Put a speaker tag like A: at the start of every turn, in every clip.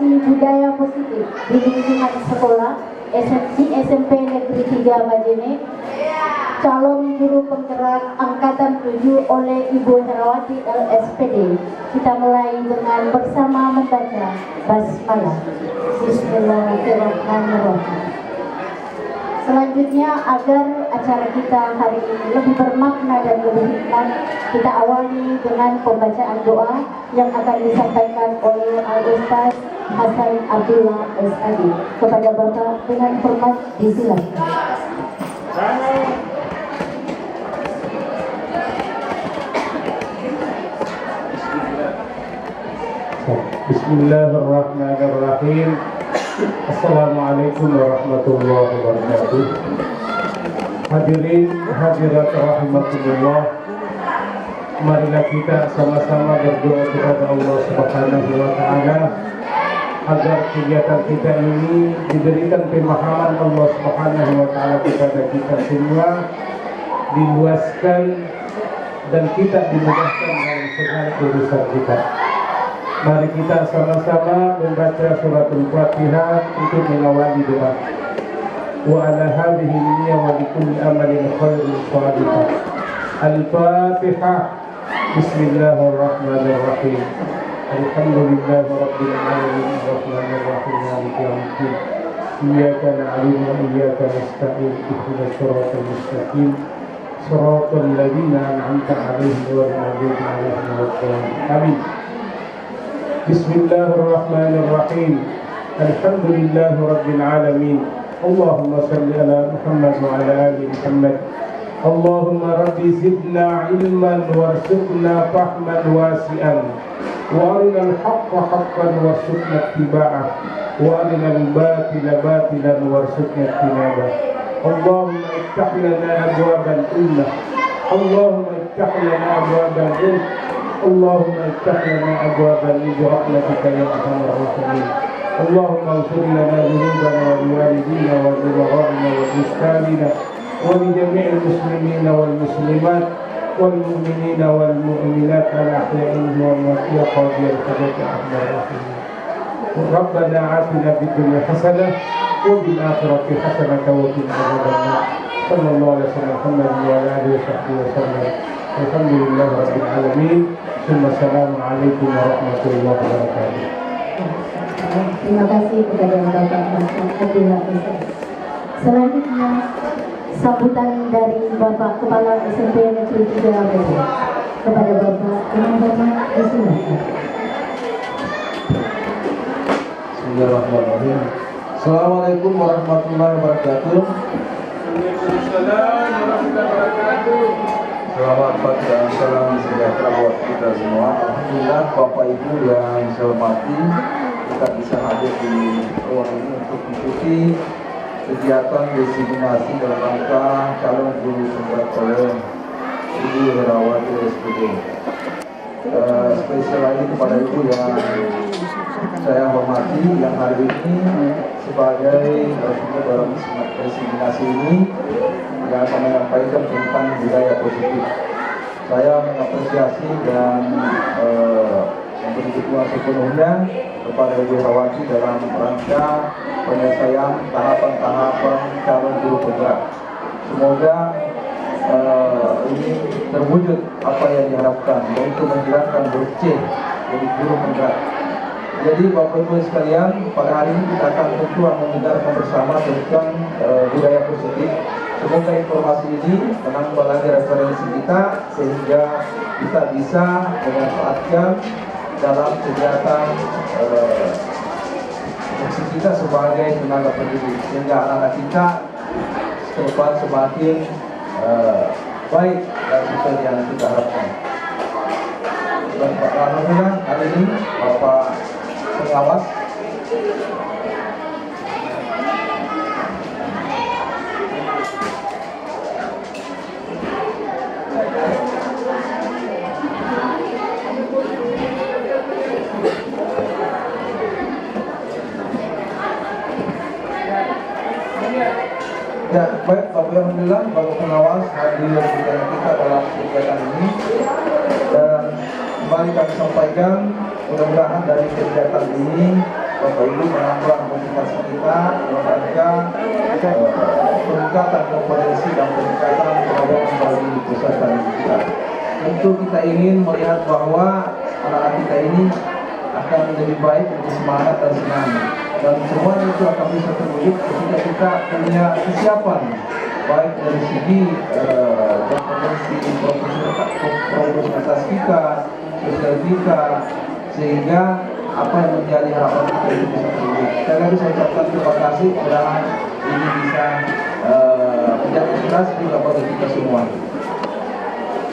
A: edukasi budaya positif di lingkungan sekolah SMP Negeri 3 Majene, calon guru penggerak angkatan 7 oleh Ibu Herawati LSPD. Kita mulai dengan bersama membaca basmalah. Bismillahirrahmanirrahim. Selanjutnya, agar acara kita hari ini lebih bermakna dan lebih hikmat, kita awali dengan pembacaan doa yang akan disampaikan oleh Al-Ustaz Hasan Abdullah SAD. Kepada Bapak dengan hormat disilakan.
B: Bismillahirrahmanirrahim. Assalamualaikum warahmatullahi wabarakatuh. Hadirin hadirat rahimakumullah, marilah kita sama-sama berdoa kepada Allah Subhanahu wa taala agar kegiatan kita ini diberikan pemahaman Allah Subhanahu wa taala kepada kita semua, diluaskan dan kita dimudahkan dalam segala urusan kita. Mari kita sama-sama membaca suratul Fatihah untuk mengawali doa. Wa ala hadhihi niyyah wa likulli amalin khairin salihah. Al-Fatihah. Bismillahirrahmanirrahim. Alhamdulillahi rabbil alamin arrahmanir rahim maliki yaumiddin. Iyyaka na'budu wa iyyaka nasta'in. Ihdinas siratal mustaqim. Siratal ladzina an'amta 'alaihim ghairil maghdubi 'alaihim waladdallin. Amin. Bismillahirrahmanirrahim. Alhamdulillahi rabbil alamin. Allahumma salli ala Muhammad wa ala ali Muhammad. Allahumma rabbi zidna ilman warzuqna fahman wasi'an wa arina al-haqqa haqqan warzuqna ittiba'ah wa arina al-batila batilan warzuqna ijtinabah. Allahumma iftah lana abwabal ilmah. Allahumma iftah lana abwabal ilm. اللهم افتح لنا ابوابا برحمتك يا ارحم الراحمين. اللهم اغفر لنا ذنوبنا ولوالدينا ولامرائنا ولاسلامنا ولجميع المسلمين والمسلمات والمؤمنين والمؤمنات الاحياء والاموات يا قاضي الحاجات يا ارحم الراحمين. ربنا آتنا في الدنيا حسنه وفي الاخره حسنه وقنا عذاب النار. صلى الله عليه وسلم محمد وعلى اله وصحبه وسلم. Alhamdulillah rabbil alamin. Assalamualaikum warahmatullahi wabarakatuh.
A: Terima kasih kepada Bapak Abdullah SAD. Selanjutnya, sambutan dari Bapak Kepala SMP Negeri 3 Majene. Kepada Bapak dengan hormat disilakan.
C: Bismillahirrahmanirrahim. Assalamualaikum warahmatullahi wabarakatuh.
B: Waalaikumsalam warahmatullahi wabarakatuh.
C: Selamat pagi dan salam sejahtera buat kita semua. Alhamdulillah Bapak Ibu yang saya hormati, kita bisa hadir di ruang ini untuk mengikuti kegiatan designasi dalam rangka calon guru penggerak oleh Ibu Herawati SPD. Spesial lagi kepada Ibu yang saya hormati yang hari ini sebagai narasumber dalam designasi ini yang akan menyampaikan tentang budaya positif. Saya mengapresiasi dan memberi dukungan sepenuhnya kepada Ibu Herawati dalam rangka penyelesaian tahapan-tahapan calon guru penggerak. Semoga ini terwujud apa yang diharapkan, yaitu menghilangkan boceh dari guru penggerak. Jadi Bapak Ibu sekalian, pada hari ini kita akan tentu mendengarkan bersama tentang budaya positif. Semoga informasi ini menambah lagi referensi kita sehingga kita bisa memanfaatkan dalam kegiatan fungsi kita sebagai tenaga pendidik, sehingga anak-anak kita ke depan semakin baik dan sesuai yang kita harapkan. Dan alhamdulillah hari ini Bapak pengawas ya, baik Bapak Alhamdulillah, Bapak pengawas hadir dengan kita dalam kegiatan ini. Dan kembali kami sampaikan, mudah-mudahan dari kegiatan ini Bapak Ibu menambah motivasi kita dalam rangka peningkatan kompetensi dan peningkatan kemampuan bagi peserta kita. Tentu kita ingin melihat bahwa anak-anak kita ini akan lebih baik, lebih semangat dan senang. Dan semua itu akan bisa terwujud ketika kita punya kesiapan baik dari segi kompetensi profesionalitas kita, sosial kita, sehingga apa yang menjadi harapan kita itu bisa terwujud. Sekali lagi saya ucapkan terima kasih, mudah-mudahan ini bisa menjadi inspirasi juga bagi kita semua.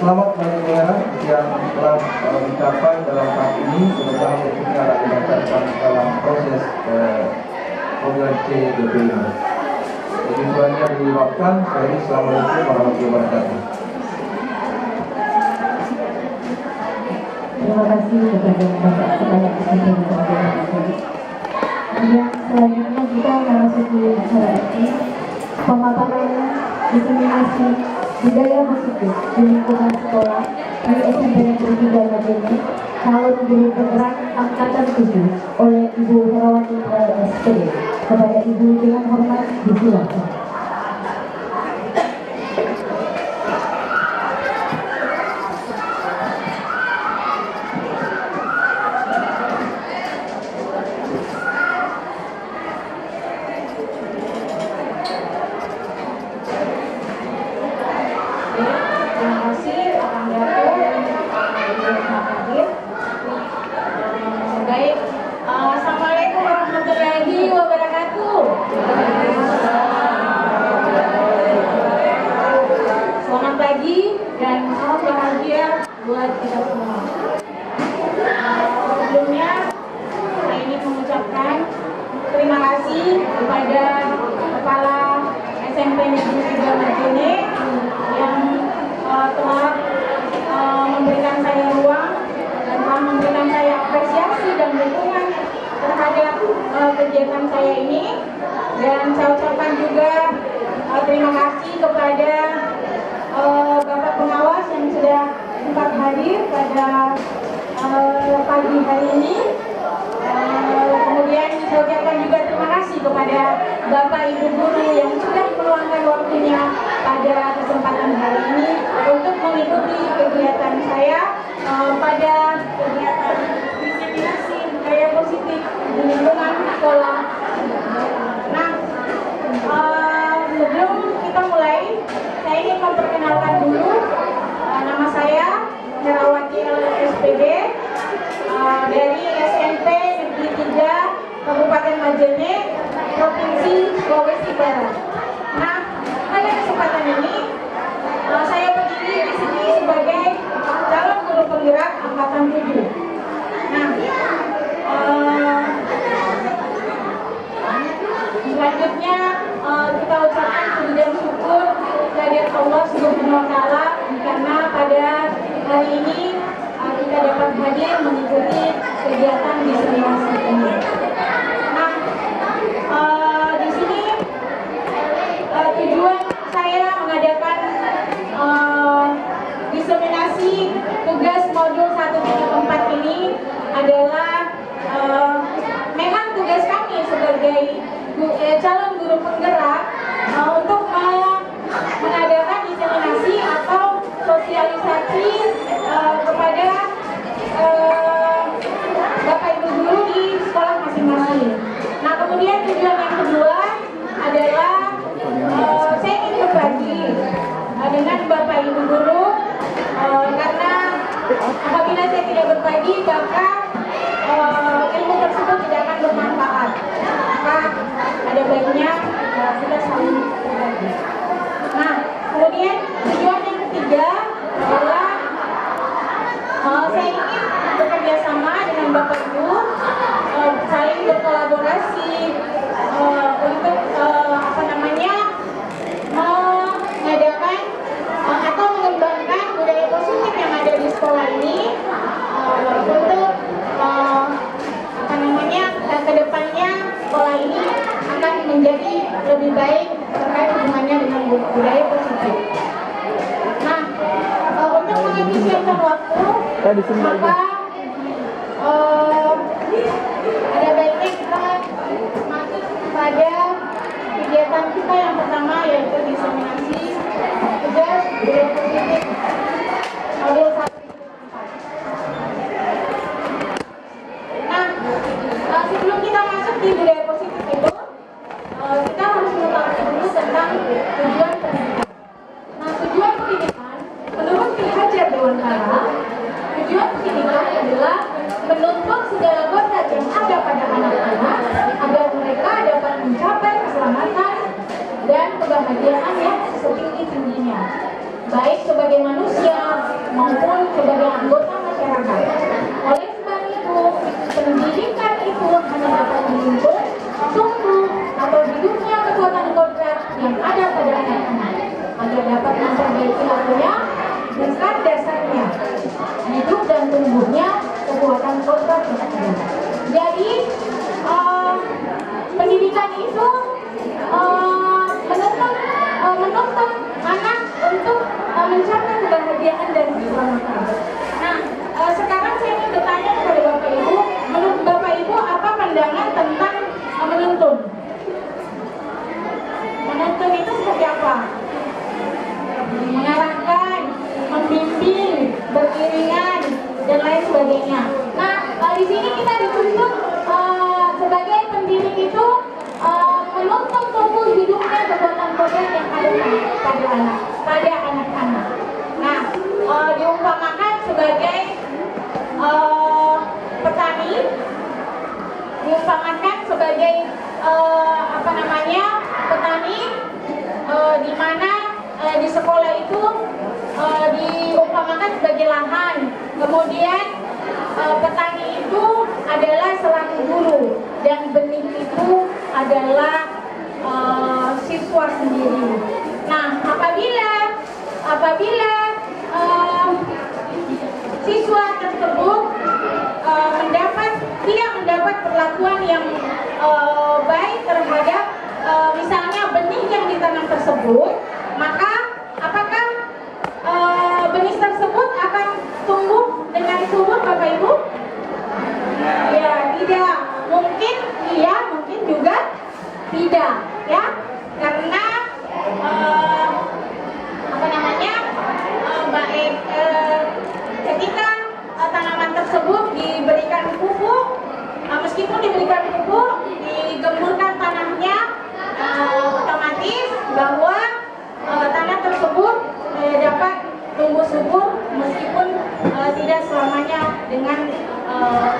C: Selamat mendengar yang telah dicapai dalam tahap ini, mudah-mudahan berikutnya akan dilaksanakan dalam proses program CDP ini. Jadi selanjutnya diucapkan, Assalamualaikum warahmatullahi wabarakatuh.
A: Terima kasih kepada Bapak Kepala Kesehatan Kabupaten Bogor. Yang selanjutnya kita memasuki acara ini, pemaparan diseminasi budaya positif di lingkungan sekolah di SMP Negeri 3 Majene, calon guru penggerak angkatan 7 oleh Ibu Herawati SPD. Kepada Ibu dengan hormat disilakan.
D: Baik, Assalamualaikum warahmatullahi wabarakatuh. Selamat pagi dan salam bahagia buat kita semua. Sebelumnya, saya ingin mengucapkan terima kasih kepada Kepala SMP Negeri 3 Majene yang telah memberikan saya ruang dan telah memberikan saya apresiasi dan dukungan terhadap kegiatan saya ini. Dan saya ucapkan juga terima kasih kepada Bapak Pengawas yang sudah sempat hadir pada pagi hari ini. Kemudian saya ucapkan juga terima kasih kepada Bapak Ibu Guru yang sudah meluangkan waktunya pada kesempatan hari ini untuk mengikuti kegiatan saya pada kegiatan diseminasi budaya positif di lingkungan sekolah. Nah, sebelum kita mulai, saya ingin memperkenalkan dulu. Nama saya Herawati SPD dari SMP Negeri 3 Kabupaten Majene, Provinsi Sulawesi Barat. Nah, pada kesempatan ini saya berdiri di sini sebagai calon guru penggerak angkatan 7. Nah, selanjutnya kita ucapkan puji dan syukur kehadirat Allah Subhanahu wa Ta'ala karena pada hari ini kita dapat hadir mengikuti kegiatan diseminasi ini. Nah, di sini tujuan saya mengadakan diseminasi tugas modul 134 ini adalah memang tugas kami sebagai calon guru penggerak untuk mengadakan diseminasi atau sosialisasi kepada Bapak Ibu guru di sekolah masing-masing. Nah, kemudian tujuan yang kedua adalah saya ingin berbagi dengan Bapak Ibu guru karena apabila saya tidak berbagi maka ilmu tersebut tidak akan bermanfaat. Maka ada baiknya kita saling berbagi. Nah, kemudian tujuan yang ketiga adalah saya ingin bekerja sama dengan Bapak Ibu, saling berkolaborasi untuk mengadakan atau mengembangkan budaya positif yang ada di sekolah ini untuk kedepannya sekolah ini akan menjadi lebih baik terkait hubungannya dengan budaya positif. Nah, untuk mengefisienkan waktu, maka ada baiknya kita mengikuti budaya positif itu, kita harus mengetahui dulu tentang tujuan pendidikan. Nah, tujuan pendidikan menurut Ki Hajar Dewantara, tujuan pendidikan adalah menuntut segala kodrat yang ada pada anak-anak agar mereka dapat mencapai keselamatan dan kebahagiaan yang setinggi-tingginya, baik sebagai manusia maupun sebagai anggota masyarakat. Oleh sebab itu, pendidikan itu hanya dapat menuntut tumbuh atau hidupnya kekuatan kodrat yang ada pada anak-anak agar dapat memperbaiki akunya bukan dasarnya hidup dan tumbuhnya kekuatan kodrat yang ada. Jadi pendidikan itu menuntut anak untuk mencapai kebahagiaan dan keselamatan. Nah, sekarang saya ingin bertanya kepada Bapak Ibu, menurut Bapak Ibu apa pandangan tentang menuntun? Menuntun itu seperti apa? Mengarahkan, membimbing, beriringan, dan lain sebagainya. Nah, di sini kita dituntut sebagai pendidik itu menuntut tumbuh hidupnya kekuatan kodrat yang ada pada anak-anak. Nah, diumpamakan sebagai petani, diumpamakan sebagai petani, di mana di sekolah itu diumpamakan sebagai lahan. Kemudian petani itu adalah selaku guru dan benih itu adalah siswa sendiri. Nah, apabila siswa tersebut tidak mendapat perlakuan yang baik terhadap misalnya benih yang ditanam tersebut, maka apakah benih tersebut akan tumbuh dengan subur, Bapak Ibu? Ya, tidak. Mungkin iya, mungkin juga tidak, ya, karena ketika tanaman tersebut diberikan pupuk, meskipun diberikan pupuk, digemburkan tanahnya, otomatis bahwa tanah tersebut dapat tumbuh subur meskipun tidak selamanya dengan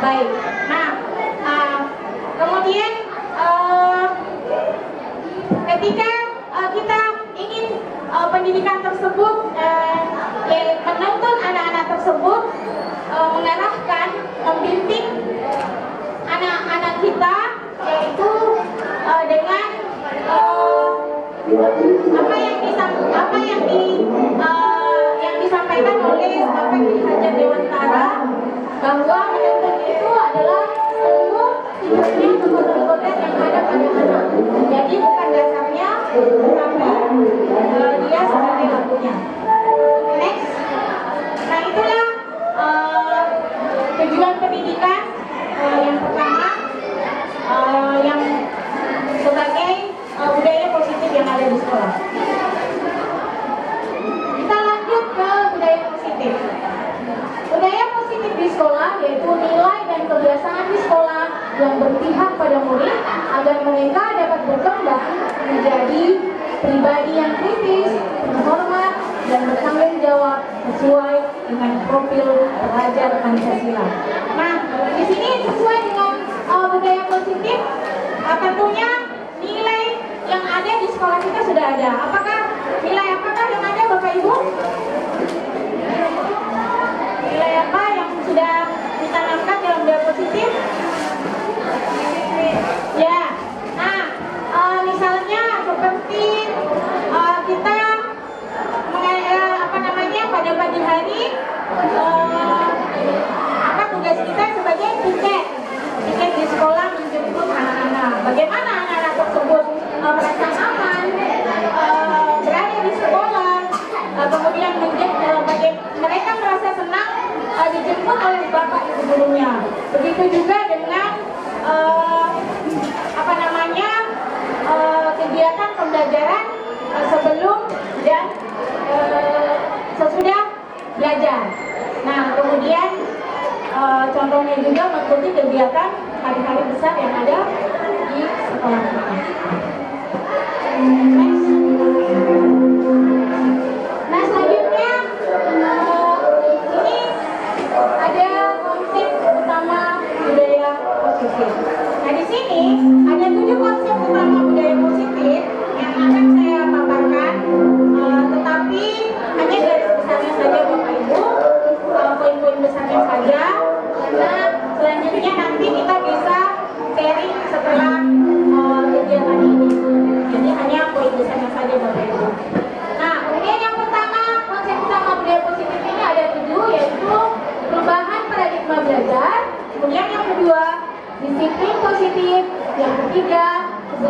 D: baik. Nah, kemudian ketika kita ingin pendidikan tersebut menuntun anak-anak tersebut, mengarahkan, membimbing anak-anak kita, yaitu dengan yang disampaikan oleh Bapak Ki Hajar Dewantara, bahwa menuntun itu adalah seluruh hidupnya kekuatan yang ada pada anak. Jadi bukan dasarnya, tapi dia sebagai lakunya. Next. Nah, itulah tujuan pendidikan yang pertama, yang sebagai budaya positif yang ada di sekolah. Kita lanjut ke budaya positif. Budaya positif di sekolah yaitu nilai dan kebiasaan di sekolah yang berpihak pada murid agar mereka dapat berkembang menjadi pribadi yang kritis, terhormat, dan bertanggung jawab sesuai dengan profil pelajar Pancasila. Nah, di sini sesuai dengan budaya positif, tentunya nilai yang ada di sekolah kita sudah ada. Nilai apakah yang ada, Bapak Ibu? Nilai apa yang sudah ditanamkan dalam budaya positif? Ya. Nah, misalnya seperti kita pada pagi hari tugas kita sebagai tiket di sekolah menjemput anak-anak. Bagaimana anak-anak tersebut merasa aman berada di sekolah, kemudian mereka merasa senang dijemput oleh bapak ibu gurunya. Begitu juga dengan kegiatan pembelajaran sebelum dan sesudah belajar. Nah, kemudian contohnya juga mengikuti kegiatan hari-hari besar yang ada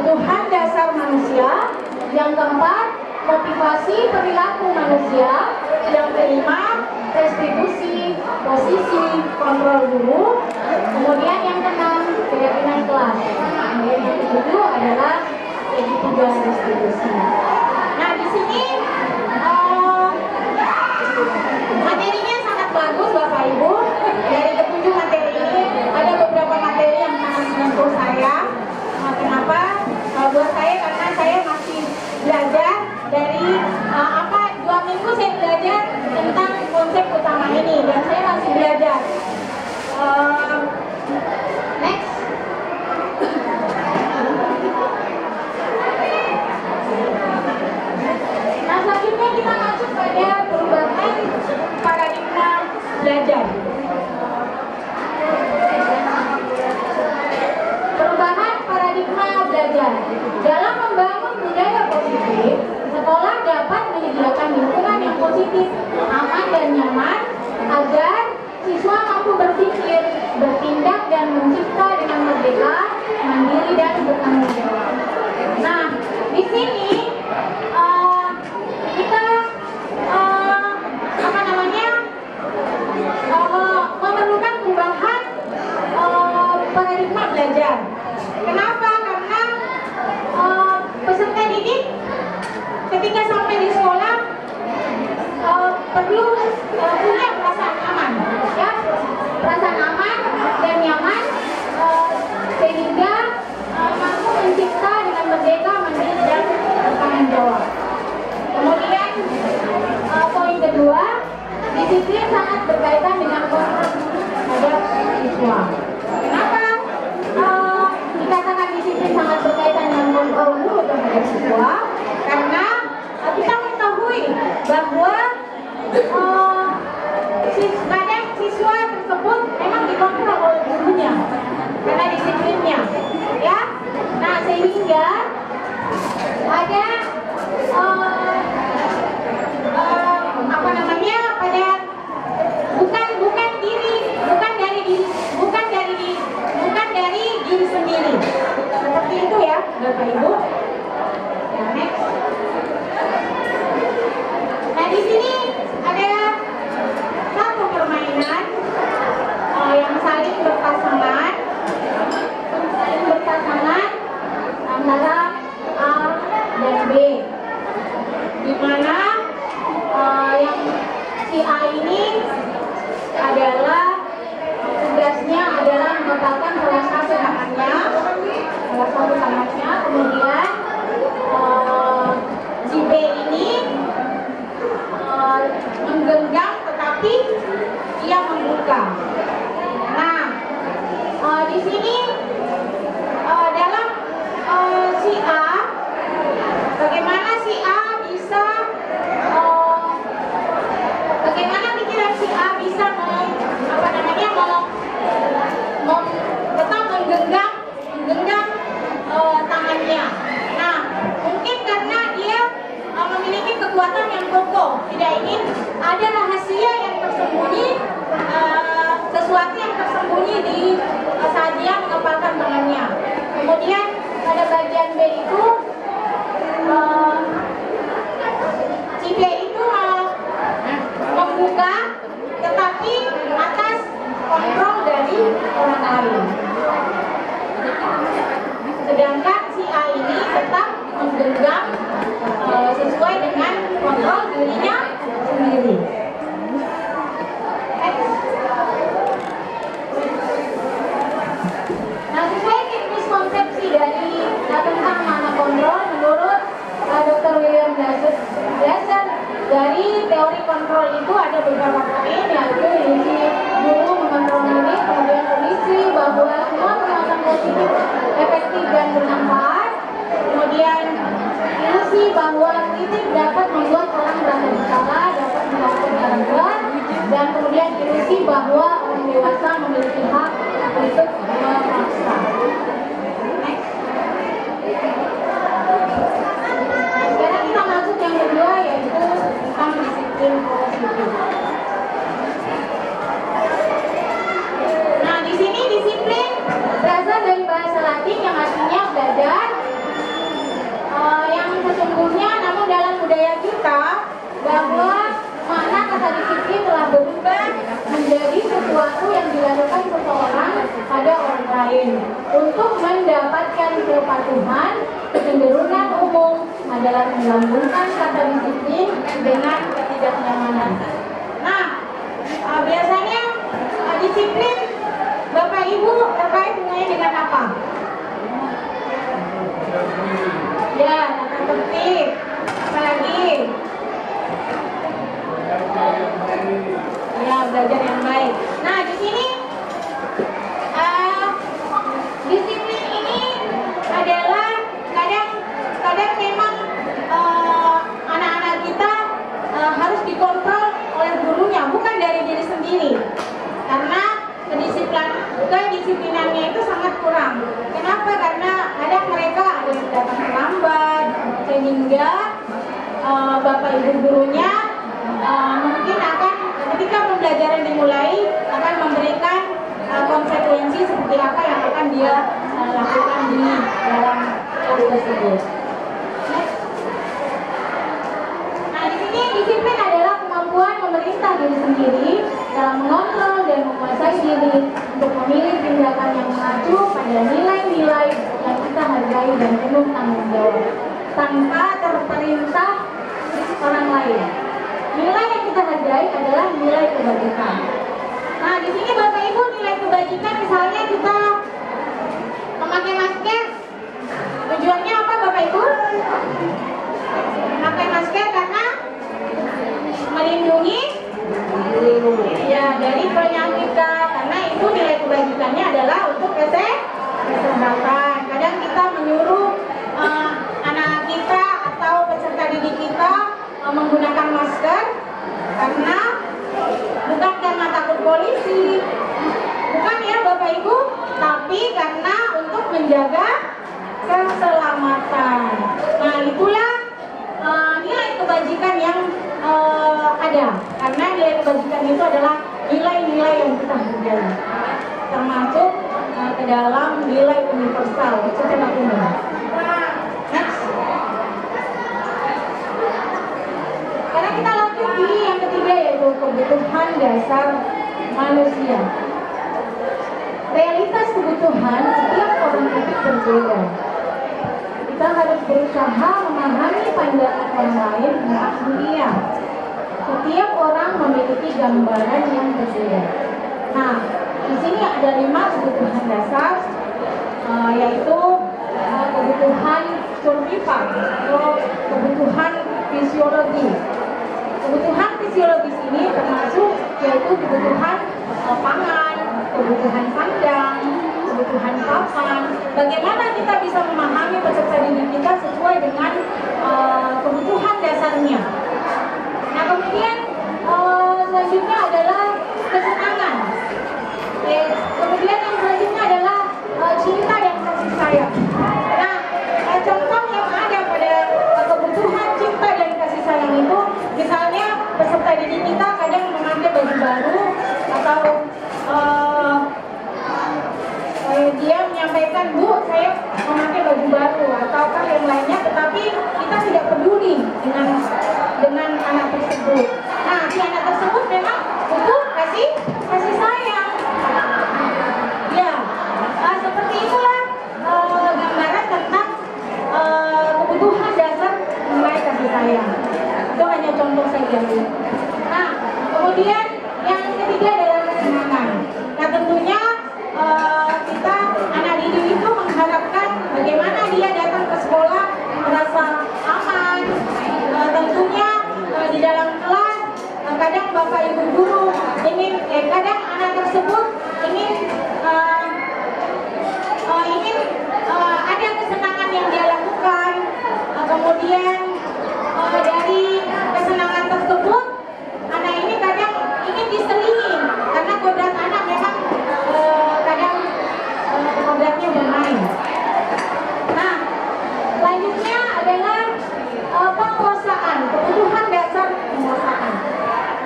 D: kebutuhan dasar manusia. Yang keempat, motivasi perilaku manusia. Yang kelima, restitusi posisi kontrol dulu. Kemudian yang keenam, keyakinan kelas. Kemudian yang ketujuh adalah segitiga restitusi. Nah, di sini materinya sangat bagus Bapak Ibu. Dari ketujuh materi ini ada beberapa materi yang sangat menyentuh saya. Kenapa? Buat saya karena saya masih belajar dari 2 minggu saya belajar tentang konsep utama ini dan saya masih belajar. Next. Nah, selanjutnya kita masuk pada perubahan paradigma belajar. Perubahan paradigma belajar. Dalam membangun budaya positif, sekolah dapat menyediakan lingkungan yang positif, aman dan nyaman agar siswa mampu berpikir, bertindak dan mencipta dengan merdeka, mandiri dan bertanggung jawab. Nah, di sini kita memerlukan perubahan paradigma belajar. Kenapa? Karena peserta didik ketika sampai di sekolah perlu punya perasaan aman, ya, perasaan aman dan nyaman sehingga mampu mencipta dengan merdeka, mandiri dan bertanggung jawab. Kemudian poin kedua, disiplin sangat berkaitan dengan kontrol terhadap siswa. Kenapa dikatakan disiplin sangat berkaitan dengan kontrol guru terhadap siswa? Karena kita mengetahui bahwa badan siswa tersebut memang dikontrol oleh gurunya karena disiplinnya, ya. Nah, sehingga ada bukan dari diri sendiri. Seperti itu ya, Bapak Ibu. Nah, next. Nah, di sini ada satu permainan yang saling berpasangan antara A dan B, di mana yang si A ini adalah tugasnya adalah mengembangkan salah satu tangannya, kemudian si B ini menggenggam tetapi dia membuka. Nah, di sini dalam si A, bagaimana si A bisa bagaimana pikiran si A bisa tetap menggenggam tangannya. Nah, mungkin karena dia memiliki kekuatan yang kokoh, tidak ingin ada rahasia yang tersembunyi, sesuatu yang tersembunyi di saat dia mengepalkan tangannya. Kemudian pada bagian B itu si B itu membuka, tetapi atas kontrol dari orang lain. Sedangkan si A ini tetap menggenggam sesuai dengan kontrol dirinya sendiri. Nah, sesuai miskonsepsi dari tentang mana kontrol menurut Dr. William Glasser, dari teori kontrol itu ada beberapa poin, yaitu ilusi guru mengontrol diri, kemudian ilusi bahwa semua perbuatan positif efektif dan bermanfaat, kemudian ilusi bahwa kritik dapat membuat orang merasa bersalah, dapat melakukan gangguan, dan kemudian ilusi bahwa orang dewasa memiliki hak untuk memaksa. Sekarang kita masuk yang kedua, yaitu tentang disiplin positif. Nah, di sini disiplin berasal dari bahasa Latin yang artinya belajar, sesuatu yang dilakukan seseorang pada orang lain untuk mendapatkan kepatuhan. Kecenderungan umum adalah menggabungkan kata disiplin dengan ketidaknyamanan. Nah, biasanya disiplin Bapak Ibu terkait hubungannya dengan apa? Ya, tata tertib. Apalagi? Ya, belajar yang baik. Nah, di sini disiplin ini adalah kadang memang anak-anak kita harus dikontrol oleh gurunya, bukan dari diri sendiri. Karena kedisiplinannya itu sangat kurang. Kenapa? Karena kadang mereka ada yang datang terlambat, sehingga bapak ibu gurunya mungkin akan ketika pembelajaran dimulai akan memberikan konsekuensi seperti apa yang akan dia lakukan di dalam kelas tersebut. Nah, di sini disiplin adalah kemampuan memerintah diri sendiri dalam mengontrol dan menguasai diri untuk memilih tindakan yang mengacu pada nilai-nilai yang kita hargai dan penuh tanggung jawab tanpa terperintah orang lain. Nilai yang kita hargai adalah nilai kebajikan. Nah, di sini Bapak Ibu, nilai kebajikan misalnya kita memakai masker. Tujuannya apa Bapak Ibu? Memakai masker karena melindungi ya dari penyakit, karena itu nilai kebajikannya adalah untuk kesehatan. Kadang kita menyuruh anak kita atau peserta didik kita menggunakan masker karena bukan karena takut polisi, bukan ya Bapak Ibu, tapi karena untuk menjaga keselamatan. Nah, itulah nilai kebajikan yang ada, karena nilai kebajikan itu adalah nilai-nilai yang kita hargai, termasuk ke dalam nilai universal secara umum. Next. Karena kita lanjut di yang ketiga, yaitu kebutuhan dasar manusia. Realitas kebutuhan setiap orang itu berbeda. Kita harus berusaha memahami pandangan orang lain tentang dunia. Setiap orang memiliki gambaran yang berbeda. Nah, di sini ada 5 kebutuhan dasar, yaitu kebutuhan survival atau kebutuhan fisiologi. Kebutuhan fisiologis ini termasuk yaitu kebutuhan pangan, kebutuhan sandang, kebutuhan papan. Bagaimana kita bisa memahami peserta didik kita sesuai dengan kebutuhan dasarnya. Nah, kemudian selanjutnya adalah kesenangan. Kemudian yang selanjutnya adalah cinta dan kasih sayang. Nah, contoh yang ada pada kebutuhan cinta dan kasih sayang itu, misalnya peserta didik kita kadang memakai baju baru atau dia menyampaikan, Bu, saya memakai baju baru ataukah yang lainnya, tetapi kita tidak peduli dengan anak tersebut. Nah, si anak tersebut memang butuh kasih sayang. Ya, seperti itulah gambaran tentang kebutuhan dasar mengenai kasih sayang. Itu hanya contoh saja. Nah, kemudian yang ketiga adalah kesenangan. Nah, tentunya kita anak didik itu mengharapkan bagaimana dia datang ke sekolah merasa aman. Tentunya di dalam kelas kadang bapak ibu guru ingin kadang anak tersebut ingin ada kesenangan yang dia lakukan, kemudian dari kesenangan tersebut anak ini kadang ingin diselingin karena kodrat anak memang kadang kodratnya bermain. Nah, selanjutnya adalah penguasaan, kebutuhan dasar penguasaan.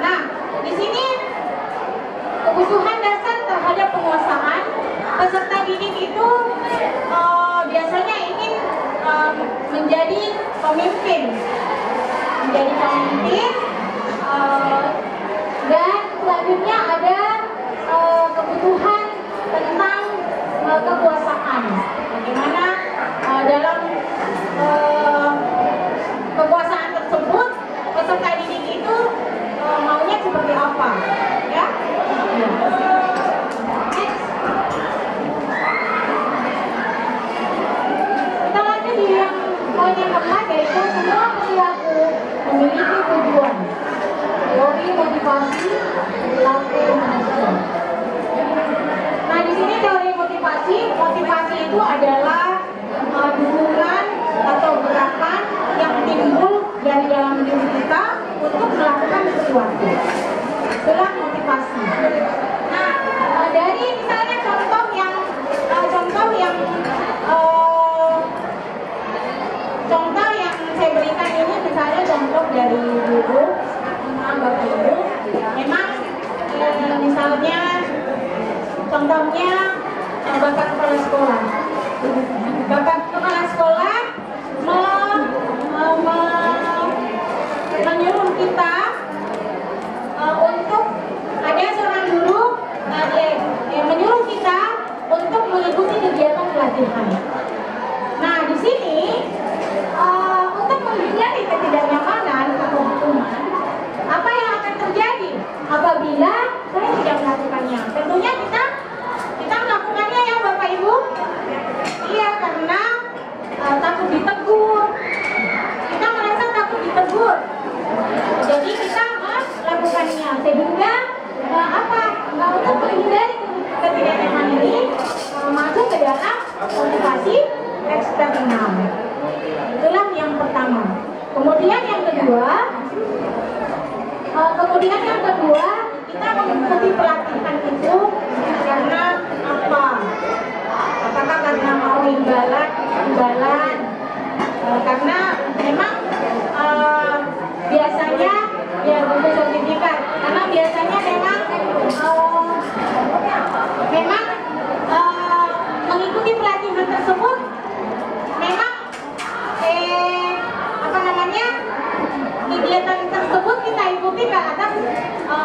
D: Nah, di sini kebutuhan dasar terhadap penguasaan, peserta didik itu biasanya ingin menjadi pemimpin, dan selanjutnya ada kebutuhan tentang kekuasaan. Bagaimana dalam kekuasaan tersebut peserta didik itu maunya seperti apa, ya? Kita lanjut di yang poin yang keempat, yaitu semua perilaku memiliki tujuan. Teori motivasi perilaku manusia. Nah, di sini teori motivasi itu adalah dukungan atau gerakan yang timbul dari dalam diri kita untuk melakukan sesuatu. Itulah motivasi. Nah, dari misalnya contoh yang saya berikan ini, misalnya contoh dari guru, Bapak Ibu, memang misalnya contohnya Bapak Kepala Sekolah. Bapak Kepala Sekolah menyuruh kita untuk ada seorang guru menyuruh kita untuk mengikuti kegiatan pelatihan. Nah, di sini untuk menghindari ketidaknyamanan atau hukuman, apa yang akan terjadi apabila saya tidak melakukannya? Tentunya kita melakukannya ya Bapak Ibu. Iya, karena takut ditegur. Kita merasa takut ditegur. Jadi kita melakukannya sehingga untuk menghindari ketidaknyamanan ini masuk ke dalam motivasi eksternal. Itulah yang pertama. Kemudian yang kedua, kita mengikuti pelatihan itu karena apa? Apakah karena mau imbalan? Karena memang biasanya ya butuh sertifikat. Karena biasanya memang mengikuti pelatihan tersebut memang kegiatan tersebut kita ikuti ke atas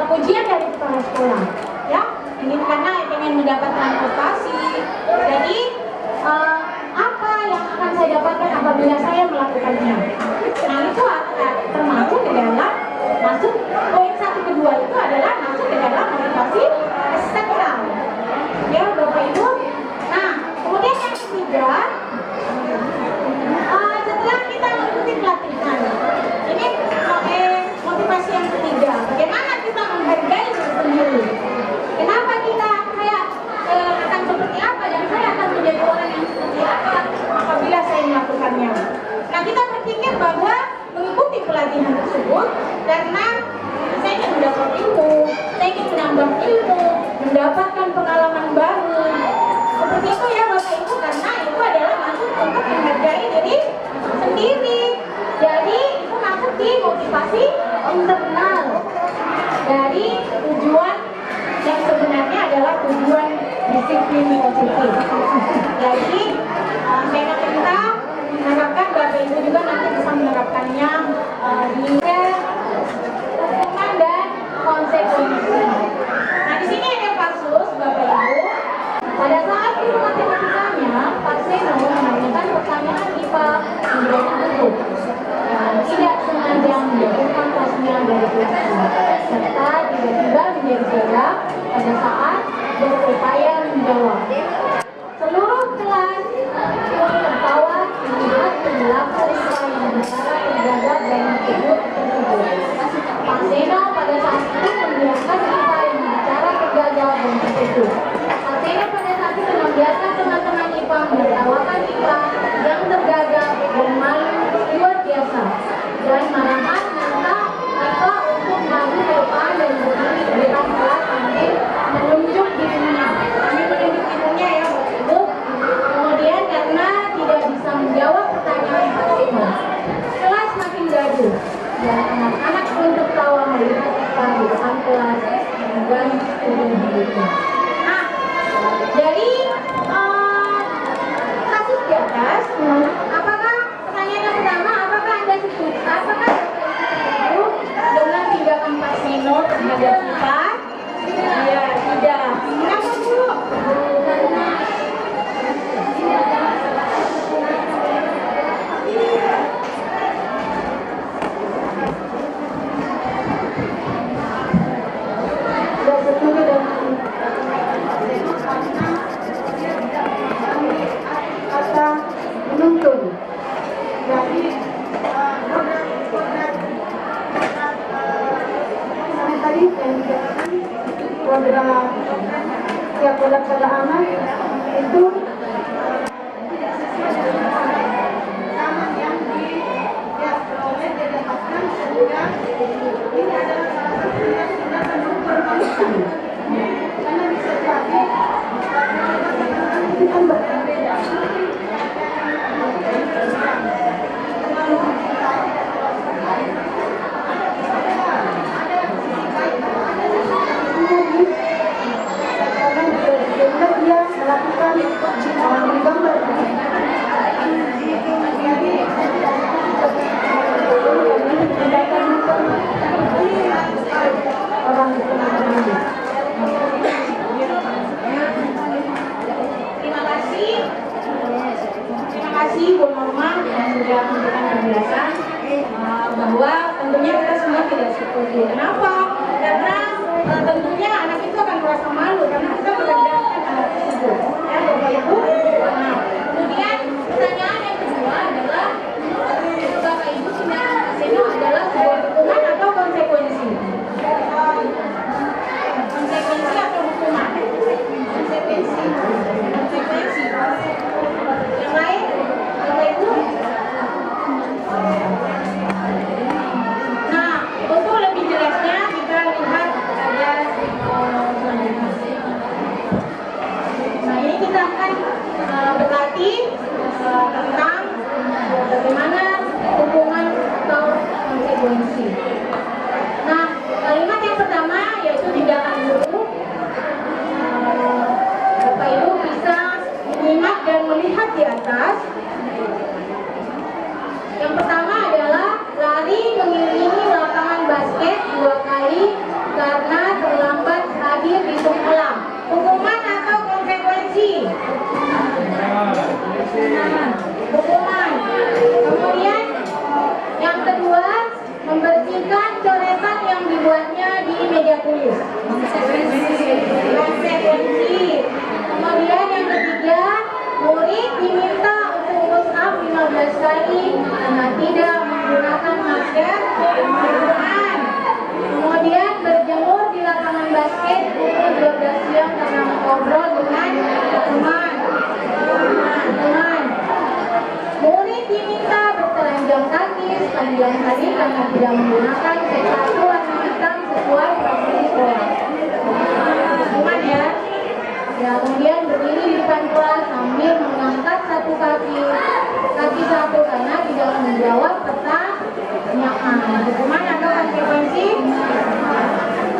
D: pujian dari kepala sekolah, ya. Ini karena ingin mendapatkan prestasi. Jadi apa yang akan saya dapatkan apabila saya melakukannya? Nah, itu termasuk ke dalam masuk poin 1 kedua itu adalah masuk ke dalam motivasi eksternal, ya Bapak Ibu. Nah, kemudian yang ketiga, setelah kita mengikuti pelatihan, ini motivasi yang ketiga, bagaimana kita menghargai diri sendiri. Kenapa kita akan seperti apa dan saya akan menjadi orang yang seperti apa apabila saya melakukannya. Nah, kita berpikir bahwa mengikuti pelatihan tersebut karena saya ingin mendapat ilmu, saya ingin menambah ilmu, mendapatkan pengalaman baru. Seperti itu ya Bapak Ibu, karena itu adalah masuk untuk menghargai diri sendiri. Jadi itu masuk di motivasi internal dari tujuan yang sebenarnya adalah tujuan disiplin positif. Jadi saya minta mengharapkan Bapak Ibu juga nanti bisa menerapkannya di hukuman dan konsekuensi. Nah, di sini ada kasus Bapak Ibu. Pada saat guru matematikanya, Pak Seno menanyakan pertanyaan IPA menjadi bentuk dan tidak sengaja menjatuhkan kelasnya dari kelas 2, serta tiba-tiba menjadi gerak pada saat berupaya menjawab. Seluruh kelas
A: menuntun. Jadi tadi program tiap bulan pada aman itu ini adalah salah satu yang sudah mendukung pemeriksaan. Karena bisa jadi kita berbeda. Dia melakukan menggambar orang
D: Terima kasih Bu Norma yang sudah memberikan penjelasan bahwa tentunya kita semua tidak setuju. Kenapa? Karena tentunya anak itu akan merasa malu karena kita merendahkan anak tersebut. Ya, Bapak Ibu. Nah, kemudian pertanyaan yang kedua adalah Bapak Ibu sudah seno adalah sebuah hukuman atau konsekuensi? Konsekuensi atau hukuman? Konsekuensi. Konsekuensi. Yang lain, Bapak Ibu? Nah, untuk lebih jelasnya kita lihat ada nah ini kita akan berlatih tentang bagaimana hukuman atau konsekuensi. Nah, kalimat yang pertama yaitu tindakan guru. Bapak Ibu bisa menyimak dan melihat di atas. Yang pertama adalah lari mengelilingi lapangan basket 2 kali karena terlambat hadir di sekolah. Hukuman atau konsekuensi? Hukuman. Kemudian yang kedua, membersihkan coretan yang dibuatnya di meja tulis. Konsekuensi. Kemudian yang ketiga, murid diminta untuk push up 15 kali karena tidak menggunakan masker. Hukuman. Kemudian berjemur di lapangan basket pukul 12 siang karena ngobrol dengan teman. Murid diminta bertelanjang kaki sepanjang hari karena tidak menggunakan sepatu warna hitam sesuai prosedur sekolah. Hukuman ya. Ya, kemudian berdiri di depan kelas sambil mengangkat satu kaki satu karena tidak menjawab pertanyaan. Hukuman atau konsekuensi?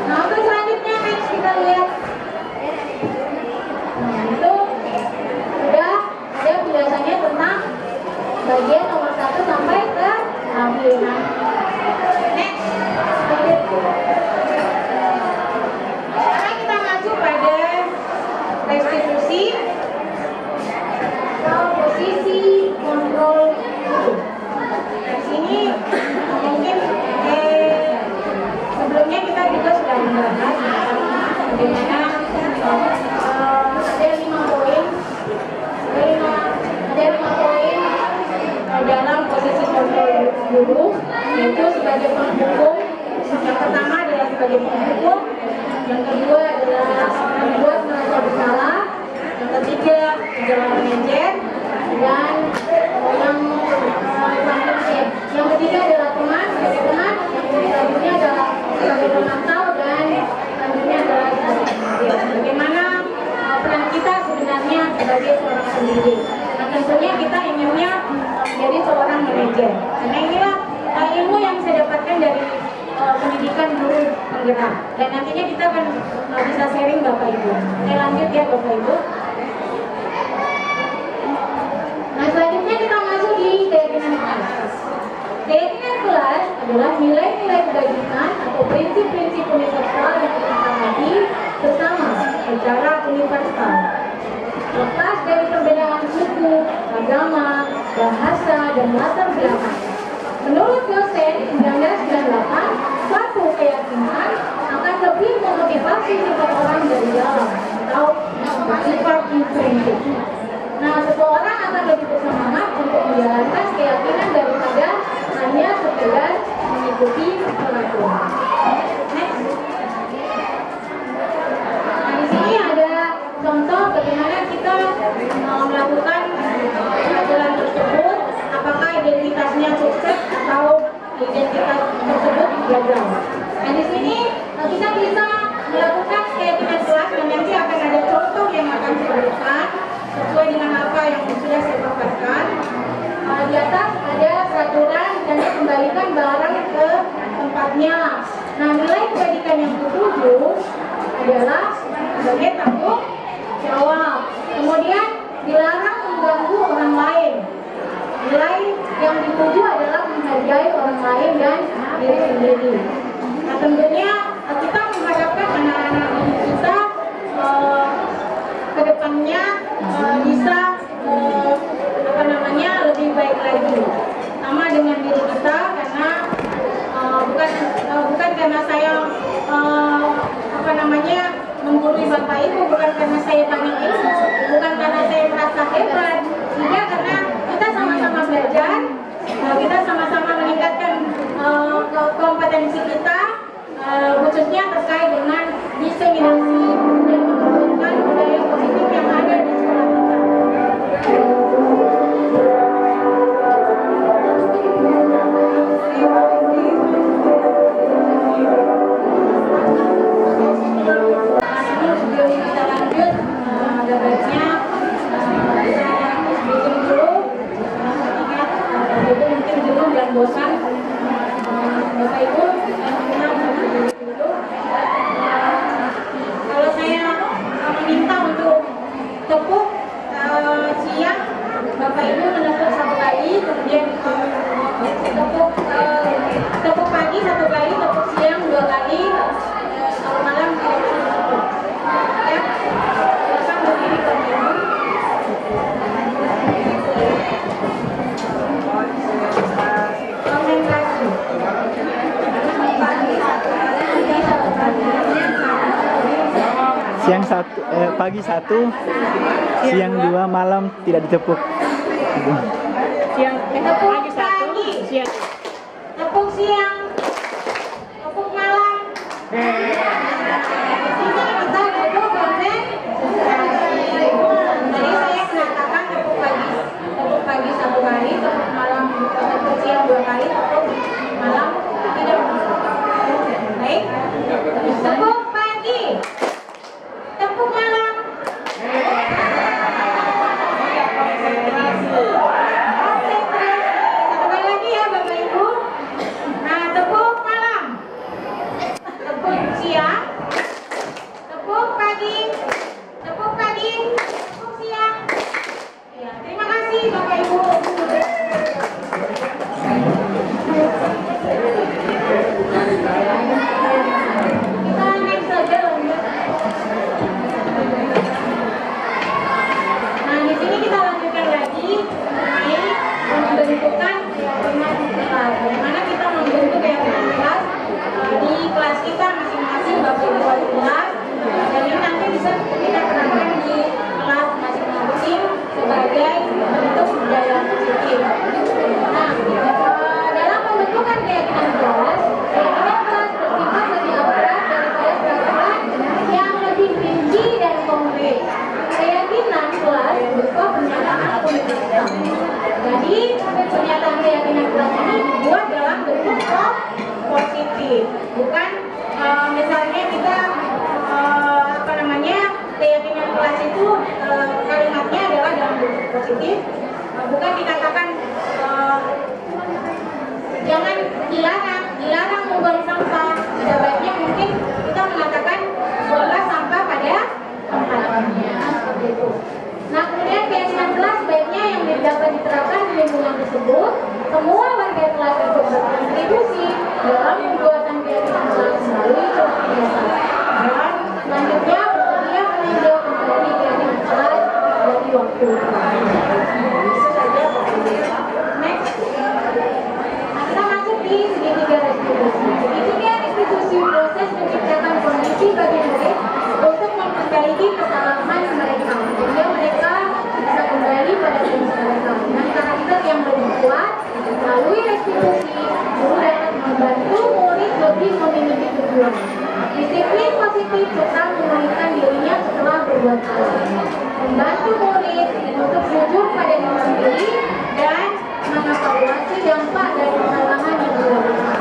D: Nah, untuk selanjutnya next kita lihat. Nah, itu sudah ada penjelasannya tentang bagian nomor 1 sampai ke akhir. Nah, next. Sekarang kita masuk pada restitusi atau posisi kontrol guru. Di sini mungkin sebelumnya kita juga sudah membahas bagaimana ada 5 poin dalam posisi kontrol guru, yaitu sebagai penghubung. Yang pertama adalah sebagai penghubung, yang kedua adalah membuat merasa bersalah, yang ketiga adalah manajer, dan yang ketiga adalah teman, sebagai teman, yang selanjutnya adalah sebagai pemantau, dan selanjutnya adalah bagaimana peran kita sebenarnya sebagai seorang pendidik. Nah, tentunya kita inginnya menjadi seorang manajer. Karena inilah ilmu yang saya dapatkan dari pendidikan guru penggerak. Dan nantinya kita akan bisa sharing Bapak Ibu. Saya lanjut ya Bapak Ibu. Nah, selanjutnya kita masuk di keyakinan kelas. Keyakinan kelas adalah nilai-nilai kebajikan atau prinsip-prinsip universal yang kita sepakati bersama secara universal. Lepas dari perbedaan suku, agama, bahasa, dan latar belakang. Menurut dosen 1998, suatu keyakinan akan lebih memotivasi sifat orang dari dalam atau bersifat intrinsik. Nah, seseorang akan lebih bersemangat untuk menjalankan keyakinan daripada hanya sekedar mengikuti peraturan. Next. Nah, di sini ada contoh bagaimana kita melakukan peraturan tersebut, apakah identitasnya sukses atau identitas tersebut gagal. Nah, di sini kita bisa melakukan keyakinan kelas dan nanti akan ada contoh yang akan saya berikan sesuai dengan apa yang sudah saya paparkan. Di atas ada peraturan dan kembalikan barang ke tempatnya. Nah, nilai kebalikan yang ketujuh adalah sebagai tanggung jawab. Kemudian dilarang mengganggu orang lain. Nilai yang dituju adalah menghargai orang lain dan diri sendiri. Nah, tentunya kita mengharapkan anak-anak kita ke depannya bisa lebih baik lagi. Sama dengan diri kita, karena bukan karena saya menggurui Bapak Ibu, bukan karena saya banyak ilmu, bukan karena saya merasa hebat, tidak, karena kita sama-sama belajar, kita sama-sama meningkatkan kompetensi kita, khususnya terkait dengan diseminasi dan menumbuhkan budaya positif yang ada di sekolah kita. Bosan, Bapak Ibu, kalau saya meminta untuk tepuk siang, Bapak Ibu menepuk satu kali, kemudian tepuk pagi satu kali, tepuk siang dua kali, kalau malam tidak usah tepuk. Ya, silakan berdiri Bapak Ibu.
E: Pagi satu, siang dua, malam tidak ditepuk.
D: Tepuk pagi, tepuk siang, tepuk malam. Sini kita tepuk konsentrasi. Tadi saya katakan tepuk pagi satu kali, tepuk malam, tepuk siang dua kali, tepuk malam tidak. Baik, tepuk pagi, tepuk malam. Sekali lagi ya Bapak Ibu. Nah, tepuk malam, tepuk siang, tepuk pagi, tepuk siang. Ya, terima kasih Bapak Ibu. Kita next saja lanjut. Nah, di sini kita lanjutkan lagi mengenai pembentukan keyakinan kelas. Bagaimana kita membentuk keyakinan kelas di kelas kita masing-masing, Bapak Ibu wali kelas. Dan ini nanti bisa kita terapkan di kelas masing-masing sebagai bentuk budaya positif. Nah, dalam pembentukan keyakinan kelas bersifat lebih abstrak daripada peraturan yang lebih rinci dan konkret. Keyakinan kelas berupa pernyataan politik. Jadi pernyataan keyakinan kelas ini dibuat dalam bentuk positif, bukan misalnya kita keyakinan kelas itu kalimatnya adalah dalam bentuk positif, bukan dikatakan jangan dilarang membuang sampah. Sebaiknya mungkin kita mengatakan buanglah sampah pada tempatnya, seperti itu. Nah, kemudian keyakinan kelas sebaiknya yang dapat diterapkan di lingkungan tersebut, semua warga kelas ikut berkontribusi dalam pembuatan keyakinan kelas melalui surat biasa. Dan selanjutnya bersedia meninjau kembali keyakinan kelas dari waktu ke waktu. Itu saja Bapak Ibu. Next. Nah, kita masuk di segitiga restitusi. Segitiga restitusi proses menciptakan kondisi bagi murid untuk memperbaiki kesalahan mereka, sehingga mereka bisa kembali restitusi, guru dapat membantu murid lebih memiliki tujuan. Disiplin positif serta memulihkan dirinya setelah berbuat salah. Membantu murid untuk jujur pada diri sendiri dan mengevaluasi dampak dari kesalahan yang dilakukan.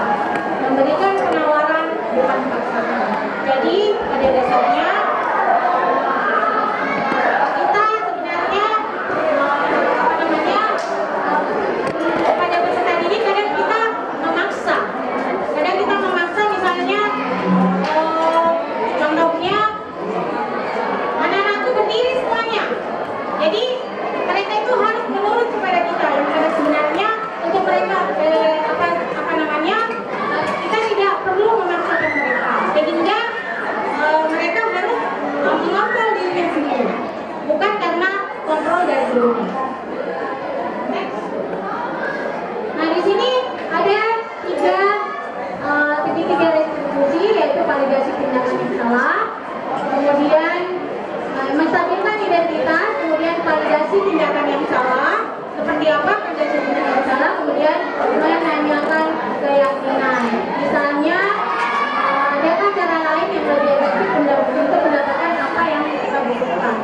D: Memberikan penawaran bukan paksaan. Jadi pada dasarnya kita sebenarnya pada peserta didik kadang kita memaksa. Kadang kita memaksa misalnya contohnya anak-anak itu berdiri semuanya. Jadi mereka itu harus menurut kepada kita. Yang pada sebenarnya untuk mereka kita tidak perlu memaksakan mereka. Sehingga mereka harus mengontrol dirinya sendiri, bukan karena kontrol dari gurunya. Nah di sini ada tiga restitusi, yaitu validasi tindakan yang salah, kemudian menstabilkan identitas, kemudian validasi tindakan yang salah. Seperti apa validasi tindakan yang salah? Kemudian menanyakan keyakinan. Misalnya, adakah cara lain yang lebih efektif untuk mendapatkan apa yang kita butuhkan?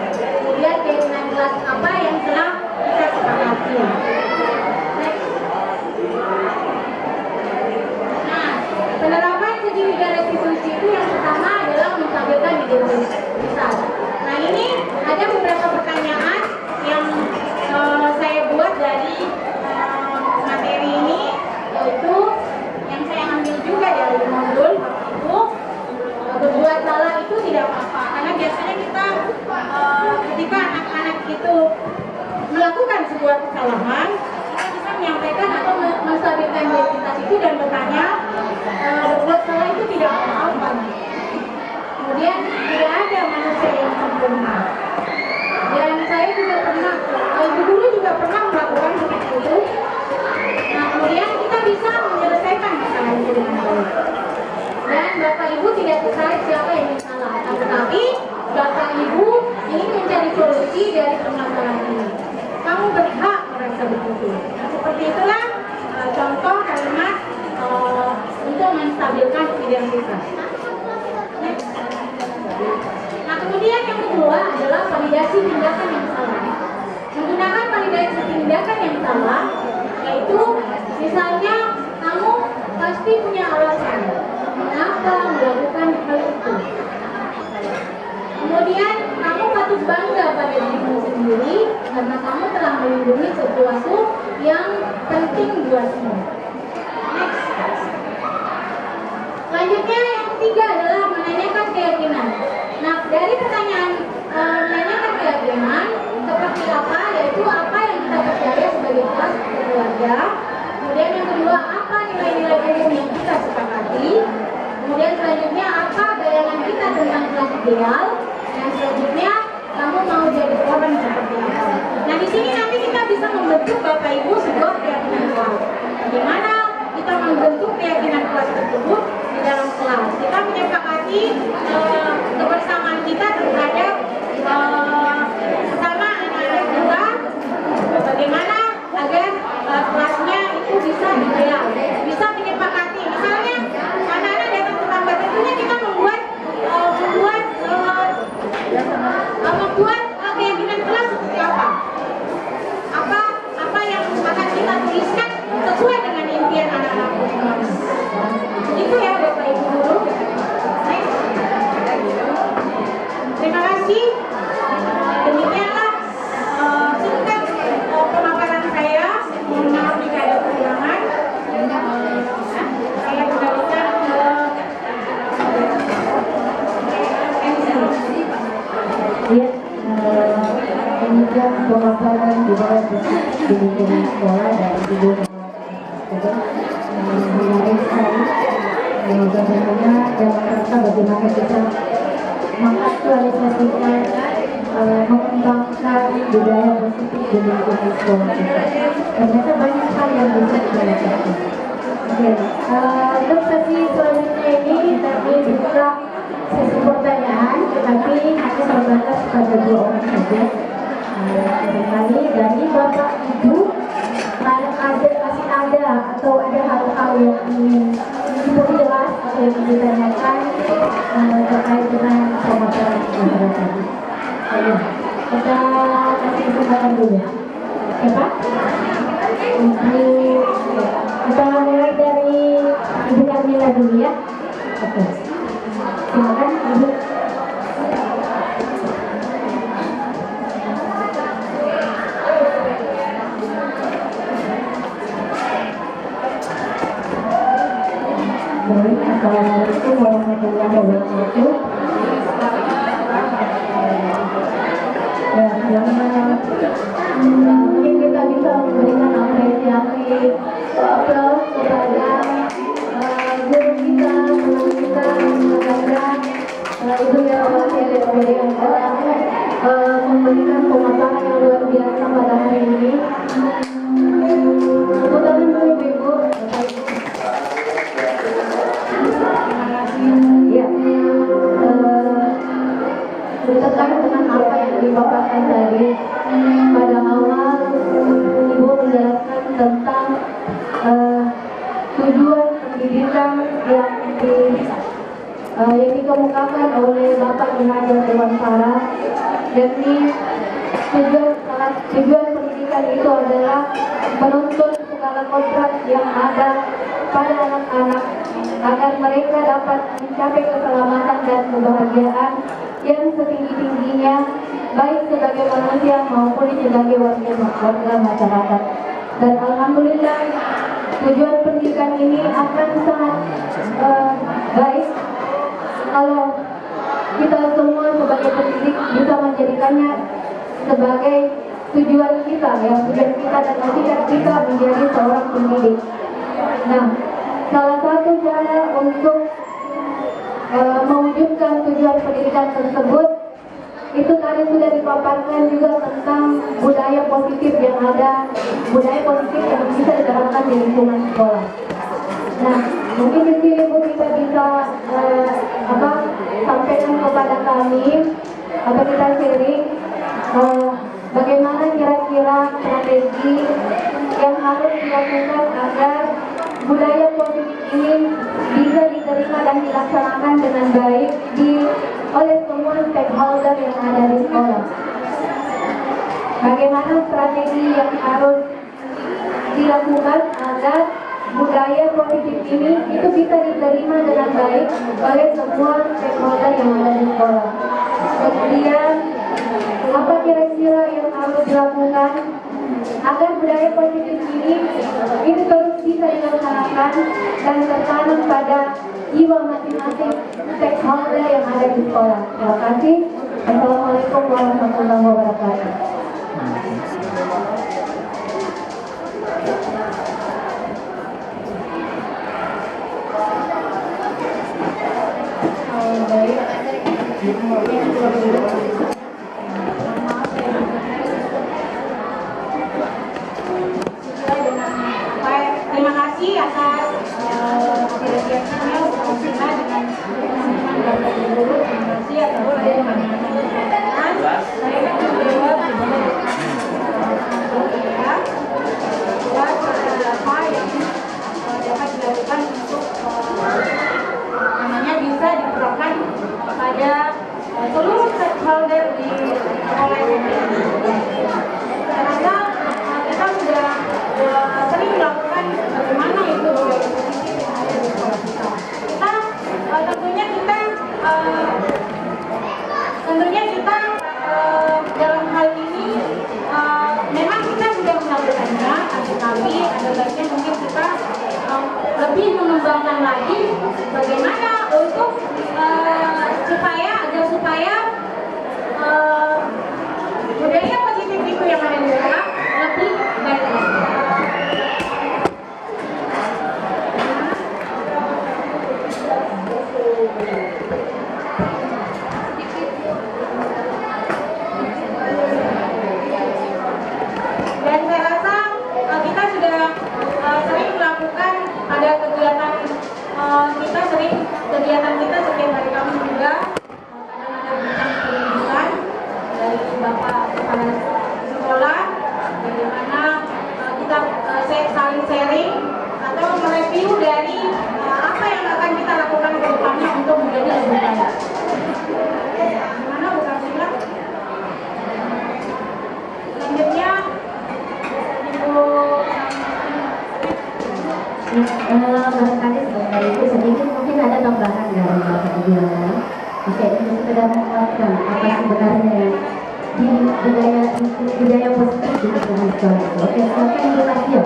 D: Kemudian keyakinan jelas apa yang telah kita sepakati. Nah, penerapan ketiga restitusi itu yang pertama adalah menstabilkan identitas. Nah, ini ada beberapa pertanyaan yang saya buat dari materi ini, yaitu yang saya ambil juga dari modul itu. Berbuat salah itu tidak apa-apa, karena biasanya kita ketika anak-anak itu melakukan sebuah kesalahan, kita bisa menyampaikan atau menstabilkan identitas itu dan bertanya, berbuat salah itu tidak apa-apa. Kemudian tidak ada manusia yang sempurna. Dan saya juga pernah, ibu guru juga pernah melakukan seperti itu. Nah, kemudian kita bisa menyelesaikan masalah itu dengan baik. Dan Bapak Ibu tidak terkait siapa yang salah, tetapi Bapak Ibu ingin mencari solusi dari permasalahan ini. Kamu berhak merasa begitu. Nah, seperti itulah contoh kalimat untuk menstabilkan identitas. Nah, kemudian yang kedua adalah validasi tindakan yang salah. Menggunakan validasi tindakan yang salah, yaitu misalnya kamu pasti punya alasan mengapa melakukan hal itu. Kemudian kamu patut bangga pada dirimu sendiri karena kamu telah melindungi sesuatu yang penting buatmu. Selanjutnya yang ketiga adalah menanyakan keyakinan. Nah, dari pertanyaan menanyakan keyakinan seperti apa, yaitu apa yang kita percaya sebagai kelas keluarga. Kemudian yang kedua, apa nilai-nilai umum yang kita sepakati. Kemudian selanjutnya, apa bayangan kita tentang kelas ideal. Dan selanjutnya, kamu mau jadi orang seperti apa. Nah, di sini nanti kita bisa membentuk Bapak Ibu sebuah keyakinan kelas. Bagaimana kita membentuk keyakinan kelas tersebut di dalam kelas. Kita menyepakati kebersamaan kita terhadap bersama anak-anak kita, bagaimana agar kelasnya itu bisa ideal, bisa menyepakati. Misalnya anak-anak datang terlambat, tentunya kita membuat keyakinan kelas seperti apa yang akan kita tuliskan sesuai dengan impian anak-anak masing-masing. Itu ya Bapak Ibu guru. Terima kasih. Demikianlah singkat pemaparan saya. Mohon maaf jika ada kekurangan. Saya kembalikan ke
A: Ya, kemudian pemaparan di bawah di lingkungan sekolah dan ibu menarik sekali. Bagaimana dalam rangka bagaimana kita mengaktualisasikan, mengembangkan budaya positif di lingkungan sekolah kita. Ternyata banyak hal yang bisa kita lakukan. Oke, untuk sesi selanjutnya ini kami buka sesi pertanyaan, tetapi hanya terbatas pada 2 orang saja. Barangkali dari Bapak Ibu masih ada ada atau ada hal-hal yang ingin diperjelas atau yang ditanyakan terkait dengan pemaparan kita tadi. Ayo, kita kasih kesempatan dulu. Siapa? Kita mulai dari Ibu Kamila dulu ya. Oke. Silakan Ibu. Baik, assalamualaikum warahmatullahi wabarakatuh. Ya, mungkin kita bisa memberikan apresiasi aplaus kepada guru kita, guru kita, Ibu Herawati dari memberikan pemaparan yang luar biasa pada hari ini. Tepuk tangan dulu Ibu. Ya, terkait dengan apa yang dipaparkan tadi, pada awal Ibu menjelaskan tentang tujuan pendidikan yang dikemukakan oleh Bapak Pengajar Dewan Para, yakni tujuan pendidikan itu adalah menuntut segala kodrat yang ada pada anak-anak agar mereka dapat mencapai keselamatan dan kebahagiaan yang setinggi-tingginya, baik sebagai manusia maupun sebagai warga masyarakat. Dan alhamdulillah tujuan pendidikan ini akan sangat baik kalau kita semua sebagai pendidik bisa menjadikannya sebagai tujuan kita, ya, tujuan kita dan maksudnya kita menjadi seorang pendidik. Nah, salah satu cara untuk mewujudkan tujuan pendidikan tersebut itu tadi sudah dipaparkan juga tentang budaya positif yang ada, budaya positif yang bisa diterapkan di lingkungan sekolah. Nah, mungkin di sini Bu kita bisa sampaikan kepada kami atau kita sharing bagaimana kira-kira strategi yang harus dilakukan agar budaya positif ini bisa diterima dan dilaksanakan dengan baik oleh semua stakeholder yang ada di sekolah. Bagaimana strategi yang harus dilakukan agar budaya positif ini itu bisa diterima dengan baik oleh semua stakeholder yang ada di sekolah. Kemudian apa kira-kira yang harus dilakukan agar budaya positif ini terus bisa dilaksanakan dan tertanam pada jiwa masing-masing stakeholder yang ada di sekolah. Terima kasih. Assalamualaikum warahmatullahi wabarakatuh.
D: Terima kasih atas apresiasinya bersama dengan teman-teman Bapak Ibu. Terima kasih atas teman-teman. Saya menjawab apa yang dapat dilakukan untuk namanya bisa diterapkan pada seluruh stakeholder di sekolah ini. Karena kita sudah sering melakukan bagaimana itu budaya positif yang ada di sekolah kita. Tentunya kita dalam hal ini memang kita sudah melakukannya, tapi ada baiknya mungkin kita lebih mengembangkan lagi bagaimana untuk supaya budaya positif itu yang ada di sekolah lebih baik lagi. Dan saya rasa kita sudah sering melakukan ada kegiatan kita setiap hari Kamis juga kadang-kadang bincang pendidikan dari Bapak Kepala Sekolah, bagaimana kita saling sharing
A: Barangkali sebenarnya itu sedikit mungkin ada tambahan dari Bapak Ibu yang lain. Oke, ini sekedar menguatkan apa sebenarnya yang di budaya positif di lingkungan sekolah itu. Oke, silakan Ibu Asia.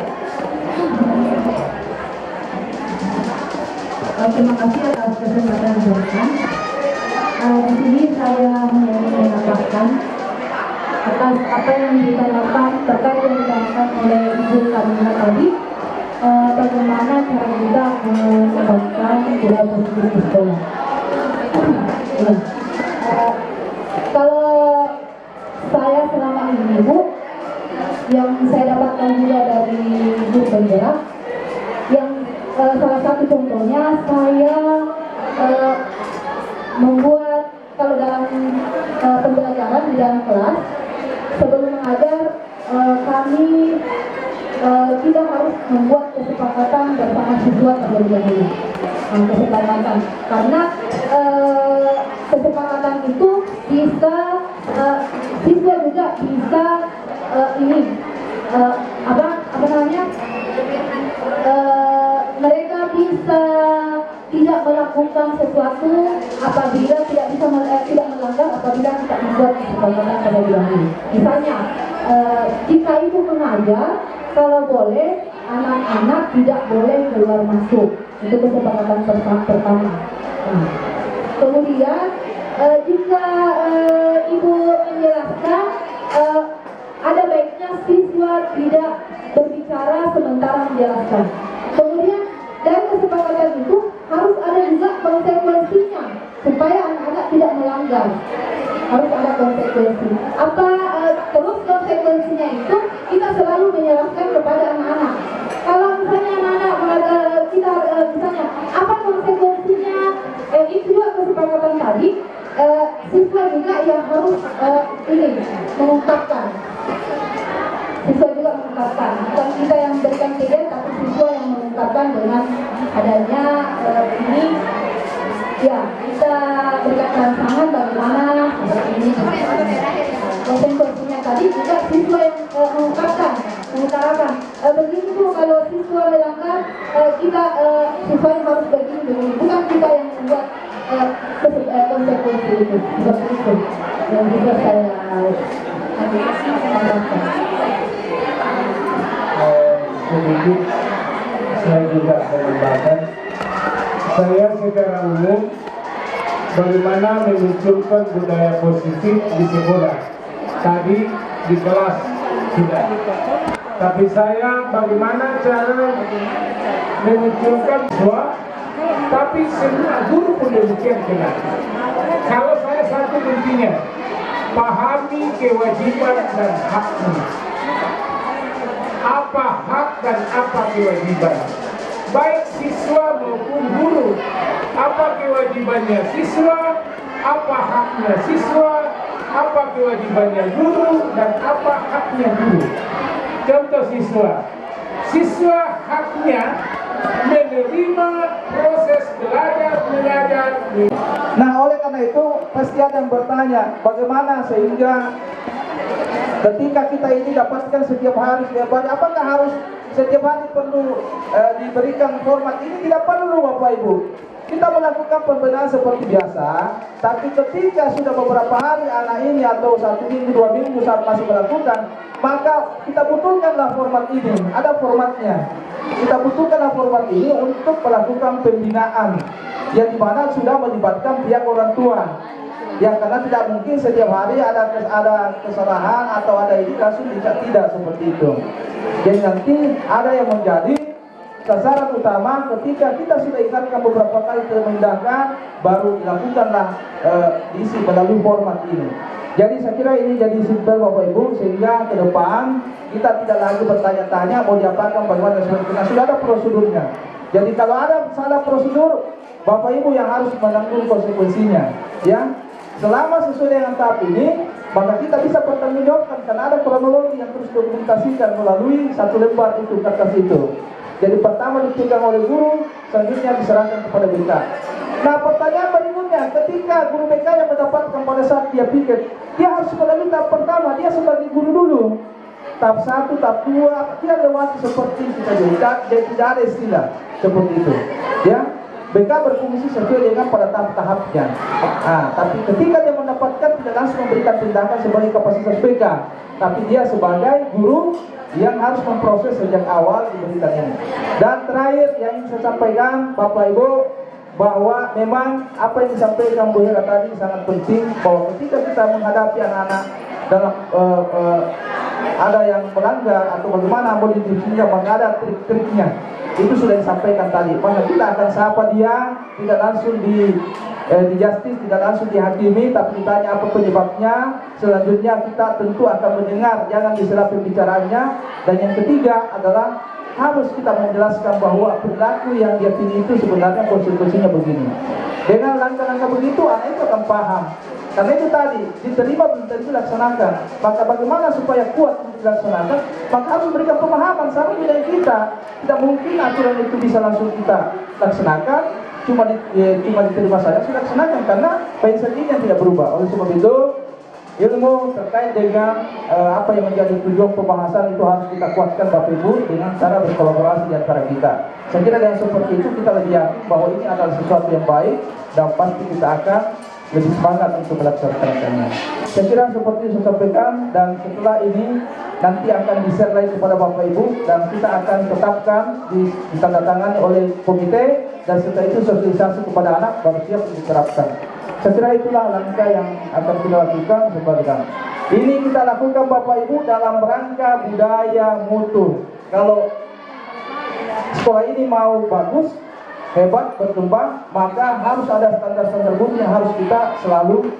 A: Terima kasih atas kesempatan yang diberikan. Di sini saya hanya ingin menambahkan atas apa yang ditanyakan terkait yang ditanyakan oleh Ibu Kamila tadi, bagaimana cara kita mengembangkan budaya positif di sekolah. Kalau saya selama ini Bu, yang saya dapatkan juga dari Bu Bendera, yang salah satu contohnya saya membuat, kalau dalam pembelajaran di dalam kelas sebelum mengajar, kami kita harus membuat kesepakatan bersama siswa terlebih dahulu. Kesepakatan, karena kesepakatan itu bisa siswa juga bisa mereka bisa tidak melakukan sesuatu apabila tidak melanggar apabila tidak membuat kesepakatan terlebih dahulu. Misalnya, jika ibu mengajar, kalau boleh anak-anak tidak boleh keluar masuk, itu kesepakatan pertama. Kemudian jika ibu menjelaskan, ada baiknya siswa tidak berbicara sementara menjelaskan. Kemudian dari kesepakatan itu harus ada juga konsekuensinya supaya anak-anak tidak melanggar. Harus ada konsekuensi. Terus konsekuensinya itu kita selalu menjelaskan kepada anak-anak. Kalau misalnya anak-anak kita misalnya apa konsekuensinya, itu juga kesepakatan tadi, siswa juga yang harus mengungkapkan. Siswa juga mengungkapkan, bukan kita yang memberikan pilihan, tapi siswa yang mengungkapkan dengan adanya ini. Ya, kita berikan rangsangan bagaimana seperti ini. Konsekuensinya tadi juga siswa yang mengutarakan. Begini Bu, kalau siswa melanggar, siswa yang harus begini, bukan kita yang membuat konsekuensi itu. Seperti itu yang bisa saya tambahkan.
B: Sedikit saya juga menambahkan, saya secara umum bagaimana memunculkan budaya positif di sekolah. Tadi di kelas sudah, tapi saya bagaimana cara memunculkan siswa, tapi semua guru pun demikian juga. Kalau saya satu intinya, pahami kewajiban dan haknya. Apa hak dan apa kewajiban, baik siswa maupun guru. Apa kewajibannya siswa, apa haknya siswa, apa kewajibannya guru, dan apa haknya guru. Contoh siswa haknya menerima proses belajar mengajar.
C: Nah, oleh karena itu pasti ada yang bertanya, bagaimana sehingga ketika kita ini dapatkan setiap hari, apakah harus setiap hari perlu diberikan format ini? Tidak perlu Bapak Ibu. Kita melakukan pembenahan seperti biasa, tapi ketika sudah beberapa hari anak ini atau 1 minggu, 2 minggu saat masih melakukan, maka kita butuhkanlah format ini. Ada formatnya. Kita butuhkanlah format ini untuk melakukan pembinaan, yang dimana sudah melibatkan pihak orang tua. Ya, karena tidak mungkin setiap hari ada kesalahan atau ada ini langsung tidak seperti itu. Jadi nanti ada yang menjadi sasaran utama ketika kita sudah ingatkan beberapa kali termindahkan, baru dilakukanlah diisi melalui format ini. Jadi saya kira ini jadi simpel Bapak Ibu, sehingga ke depan kita tidak lagi bertanya-tanya mau diapakan bagaimana, karena sudah ada prosedurnya. Jadi kalau ada salah prosedur, Bapak Ibu yang harus menanggung konsekuensinya. Ya. Selama sesuai dengan tahap ini, maka kita bisa pertanggungjawabkan karena ada kronologi yang terus dokumentasikan melalui 1 lembar itu kertas itu. Jadi pertama dipegang oleh guru, selanjutnya diserahkan kepada BK. Nah, pertanyaan berikutnya, ketika guru BK yang mendapatkan pada saat dia piket, dia harus melalui tahap pertama, dia sebagai guru dulu. tahap 1, tahap 2, dia lewati seperti kita juga, tidak ada istilah seperti itu. Ya, BK berfungsi sesuai dengan pada tahap-tahapnya. Tapi ketika dia mendapatkan, tidak langsung memberikan tindakan sebagai kapasitas BK, tapi dia sebagai guru yang harus memproses sejak awal diberikan ini. Dan terakhir yang ingin saya sampaikan, Bapak Ibu, bahwa memang apa yang disampaikan Bu Hera tadi sangat penting, bahwa ketika kita menghadapi anak-anak dalam ada yang melanggar atau bagaimana modifikasinya, maka ada trik-triknya. Itu sudah disampaikan tadi. Maka kita akan sapa dia, tidak langsung di justice, tidak langsung dihakimi, tapi ditanya apa penyebabnya. Selanjutnya kita tentu akan mendengar, jangan disela pembicaraannya. Dan yang ketiga adalah harus kita menjelaskan bahwa perilaku yang dia pilih itu sebenarnya konsekuensinya begini. Dengan langkah-langkah begitu, anak itu akan paham. Karena itu tadi, diterima belum tentu dilaksanakan. Maka bagaimana supaya kuat untuk dilaksanakan? Maka harus memberikan pemahaman sama dengan kita. Tidak mungkin aturan itu bisa langsung kita laksanakan, cuma diterima saja sudah laksanakan, karena mindset ini yang tidak berubah. Oleh sebab itu, ilmu terkait dengan apa yang menjadi tujuan pembahasan itu harus kita kuatkan Bapak Ibu dengan cara berkolaborasi di antara kita. Saya kira dengan seperti itu kita lebih yakin bahwa ini adalah sesuatu yang baik dan pasti kita akan lebih semangat untuk melaksanakannya. Saya kira seperti yang saya sampaikan, dan setelah ini nanti akan di-share lagi kepada Bapak Ibu, dan kita akan tetapkan ditandatangani oleh komite, dan setelah itu sosialisasi kepada anak baru siap untuk diterapkan. Saya kira itulah langkah yang akan kita lakukan sebagai ini kita lakukan Bapak Ibu dalam rangka budaya mutu. Kalau sekolah ini mau bagus, hebat, berkembang, maka harus ada standar-standar mutu yang harus kita selalu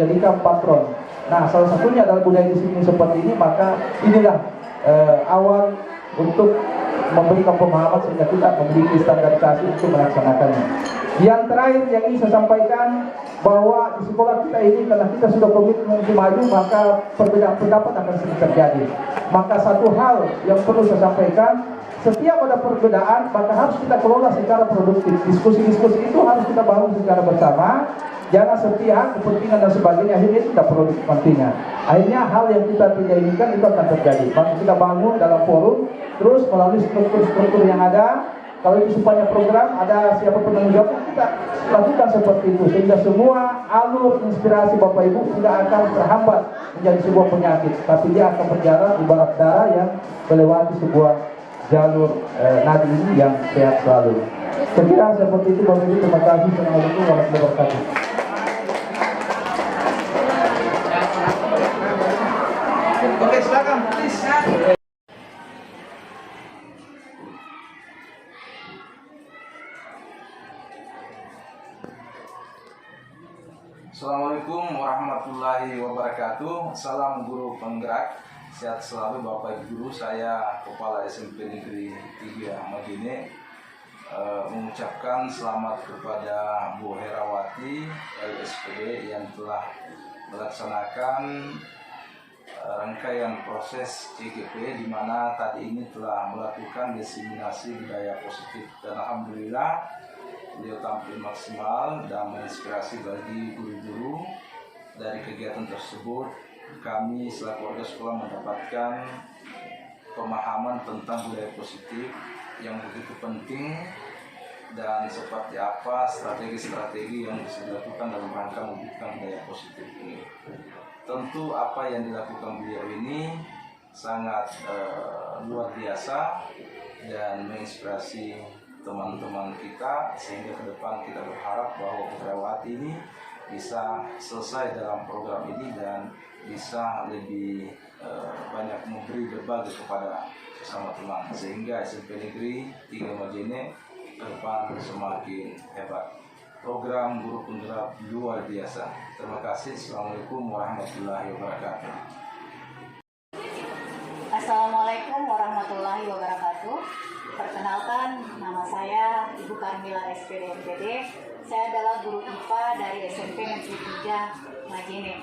C: jadikan patron. Nah, salah satunya adalah budaya disiplin seperti ini. Maka inilah awal untuk memberikan pemahaman sehingga kita memiliki standarisasi untuk melaksanakannya. Yang terakhir yang ingin saya sampaikan, bahwa di sekolah kita ini, karena kita sudah komitmen untuk maju, maka perbedaan pendapat akan sering terjadi. Maka satu hal yang perlu saya sampaikan, setiap ada perbedaan, maka harus kita kelola secara produktif. Diskusi-diskusi itu harus kita bangun secara bersama. Jangan sepihak, kepentingan dan sebagainya, akhirnya itu tidak produktif nantinya. Akhirnya hal yang kita tidak inginkan itu akan terjadi. Maka kita bangun dalam forum, terus melalui struktur-struktur yang ada. Kalau itu supaya program, ada siapa penanggung jawab, kita lakukan seperti itu. Sehingga semua alur inspirasi Bapak Ibu tidak akan terhambat menjadi sebuah penyakit. Tapi dia akan berjalan ibarat darah yang melewati sebuah jalur nadi yang sehat selalu. Saya kira seperti itu Bapak Ibu. Terima kasih. Assalamualaikum warahmatullahi wabarakatuh. Oke, silakan, please.
F: Assalamualaikum warahmatullahi wabarakatuh. Salam guru penggerak. Sehat selalu Bapak Ibu Guru. Saya Kepala SMP Negeri 3 Majene mengucapkan selamat kepada Bu Herawati LSPD yang telah melaksanakan rangkaian proses CGP, di mana tadi ini telah melakukan diseminasi budaya positif, dan alhamdulillah beliau tampil maksimal dan menginspirasi bagi guru-guru. Dari kegiatan tersebut, kami selaku warga sekolah mendapatkan pemahaman tentang budaya positif yang begitu penting, dan seperti apa strategi-strategi yang bisa dilakukan dalam rangka mewujudkan budaya positif ini. Tentu apa yang dilakukan beliau ini sangat luar biasa dan menginspirasi teman-teman kita, sehingga ke depan kita berharap bahwa Bu Herawati ini bisa selesai dalam program ini dan bisa lebih banyak memberi berbagi kepada sesama teman, sehingga SMP Negeri 3 Majene ke depan semakin hebat. Program guru penggerak luar biasa. Terima kasih. Assalamualaikum warahmatullahi wabarakatuh.
G: Assalamualaikum warahmatullahi wabarakatuh. Perkenalkan, nama saya Ibu Karmila SPD MPD. Saya adalah guru IPA dari SMP Negeri 3 Majene.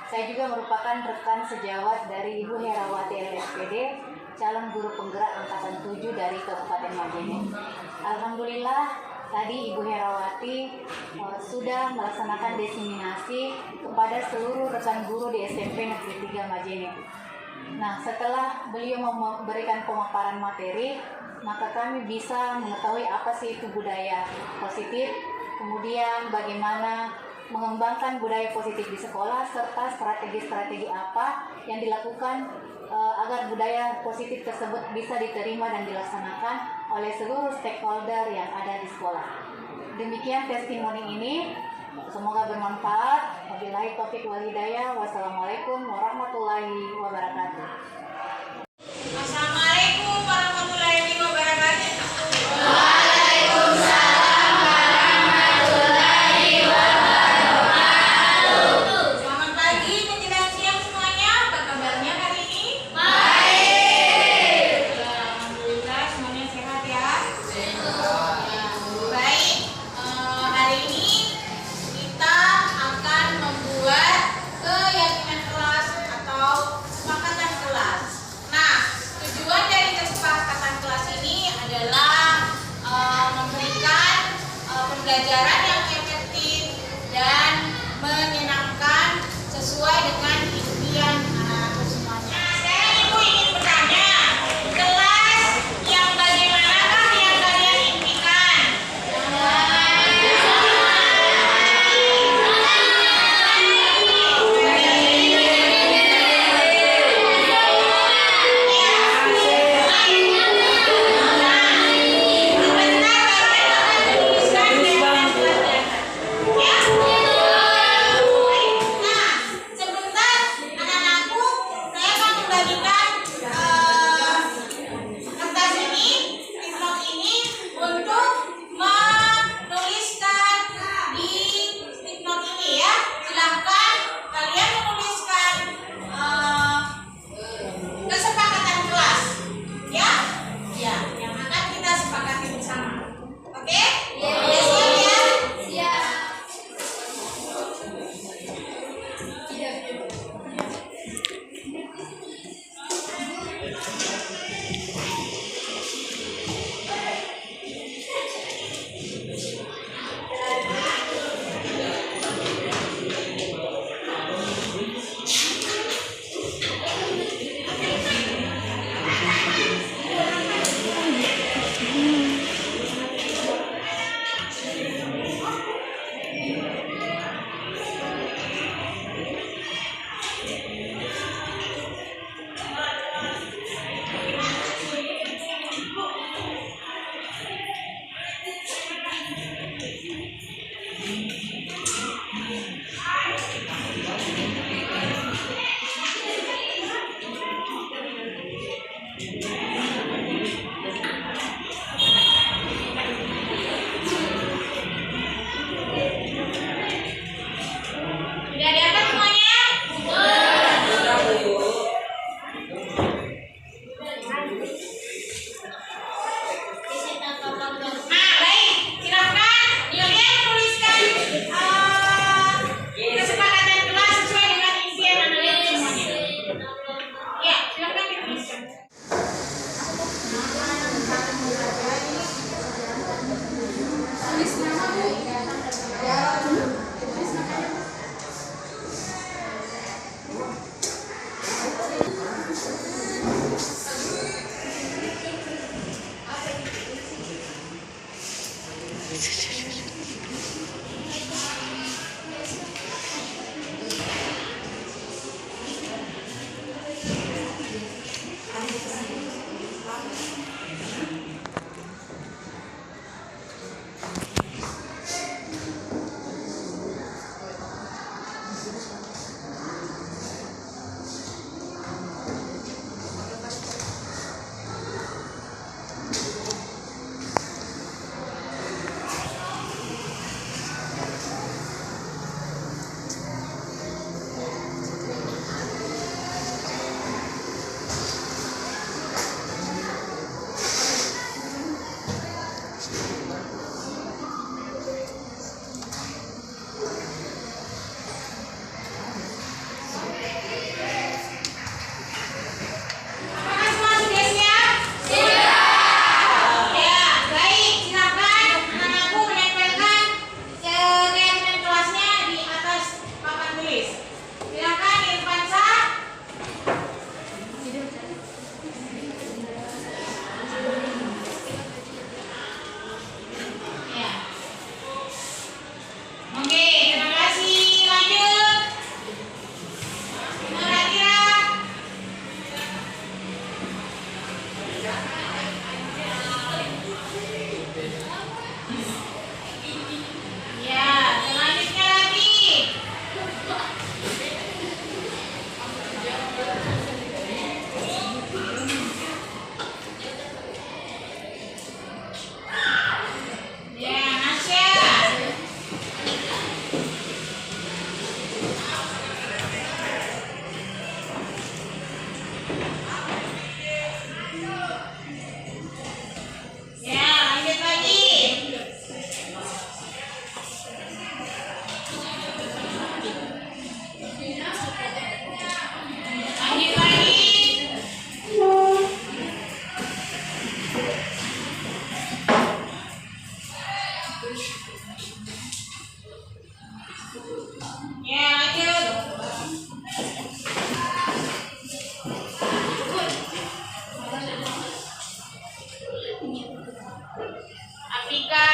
G: Saya juga merupakan rekan sejawat dari Ibu Herawati LSPD, calon guru penggerak angkatan 7 dari Kabupaten Majene. Alhamdulillah, tadi Ibu Herawati sudah melaksanakan diseminasi kepada seluruh rekan guru di SMP Negeri 3 Majene. Nah, setelah beliau memberikan pemaparan materi, maka kami bisa mengetahui apa sih itu budaya positif, kemudian bagaimana mengembangkan budaya positif di sekolah, serta strategi-strategi apa yang dilakukan agar budaya positif tersebut bisa diterima dan dilaksanakan oleh seluruh stakeholder yang ada di sekolah. Demikian testimoni ini, semoga bermanfaat. Wabillahi taufiq wal hidayah. Wassalamualaikum warahmatullahi wabarakatuh.
D: Assalamualaikum warahmatullahi wabarakatuh. Selamat pagi menjelang siang semuanya. Apa kabarnya hari ini? Baik. Alhamdulillah semuanya sehat ya. Baik. Hari ini kita akan membuat keyakinan kelas atau kesepakatan kelas. Nah, tujuan dari kesepakatan kelas ini adalah memberikan pembelajaran yang efektif dan menyenangkan sesuai dengan impian anak-anak semuanya. Sekarang Ibu ingin bertanya, kelas yang bagaimanakah yang kalian impikan? Sebentar anak-anakku, saya akan membagikan kertas ini, sticknote ini untuk menuliskan di sticknote ini ya. Silahkan kalian menuliskan kesepakatan kelas, ya, ya, yang akan kita sepakati bersama. Oke? Udah siap ya? Siap. Udah dapat semuanya? Nah, baik. Silahkan kalian tuliskan kesepakatan kelas sesuai dengan impian anak-anak semuanya. Ya, silahkan dituliskan. Tulis nama Bu. Afika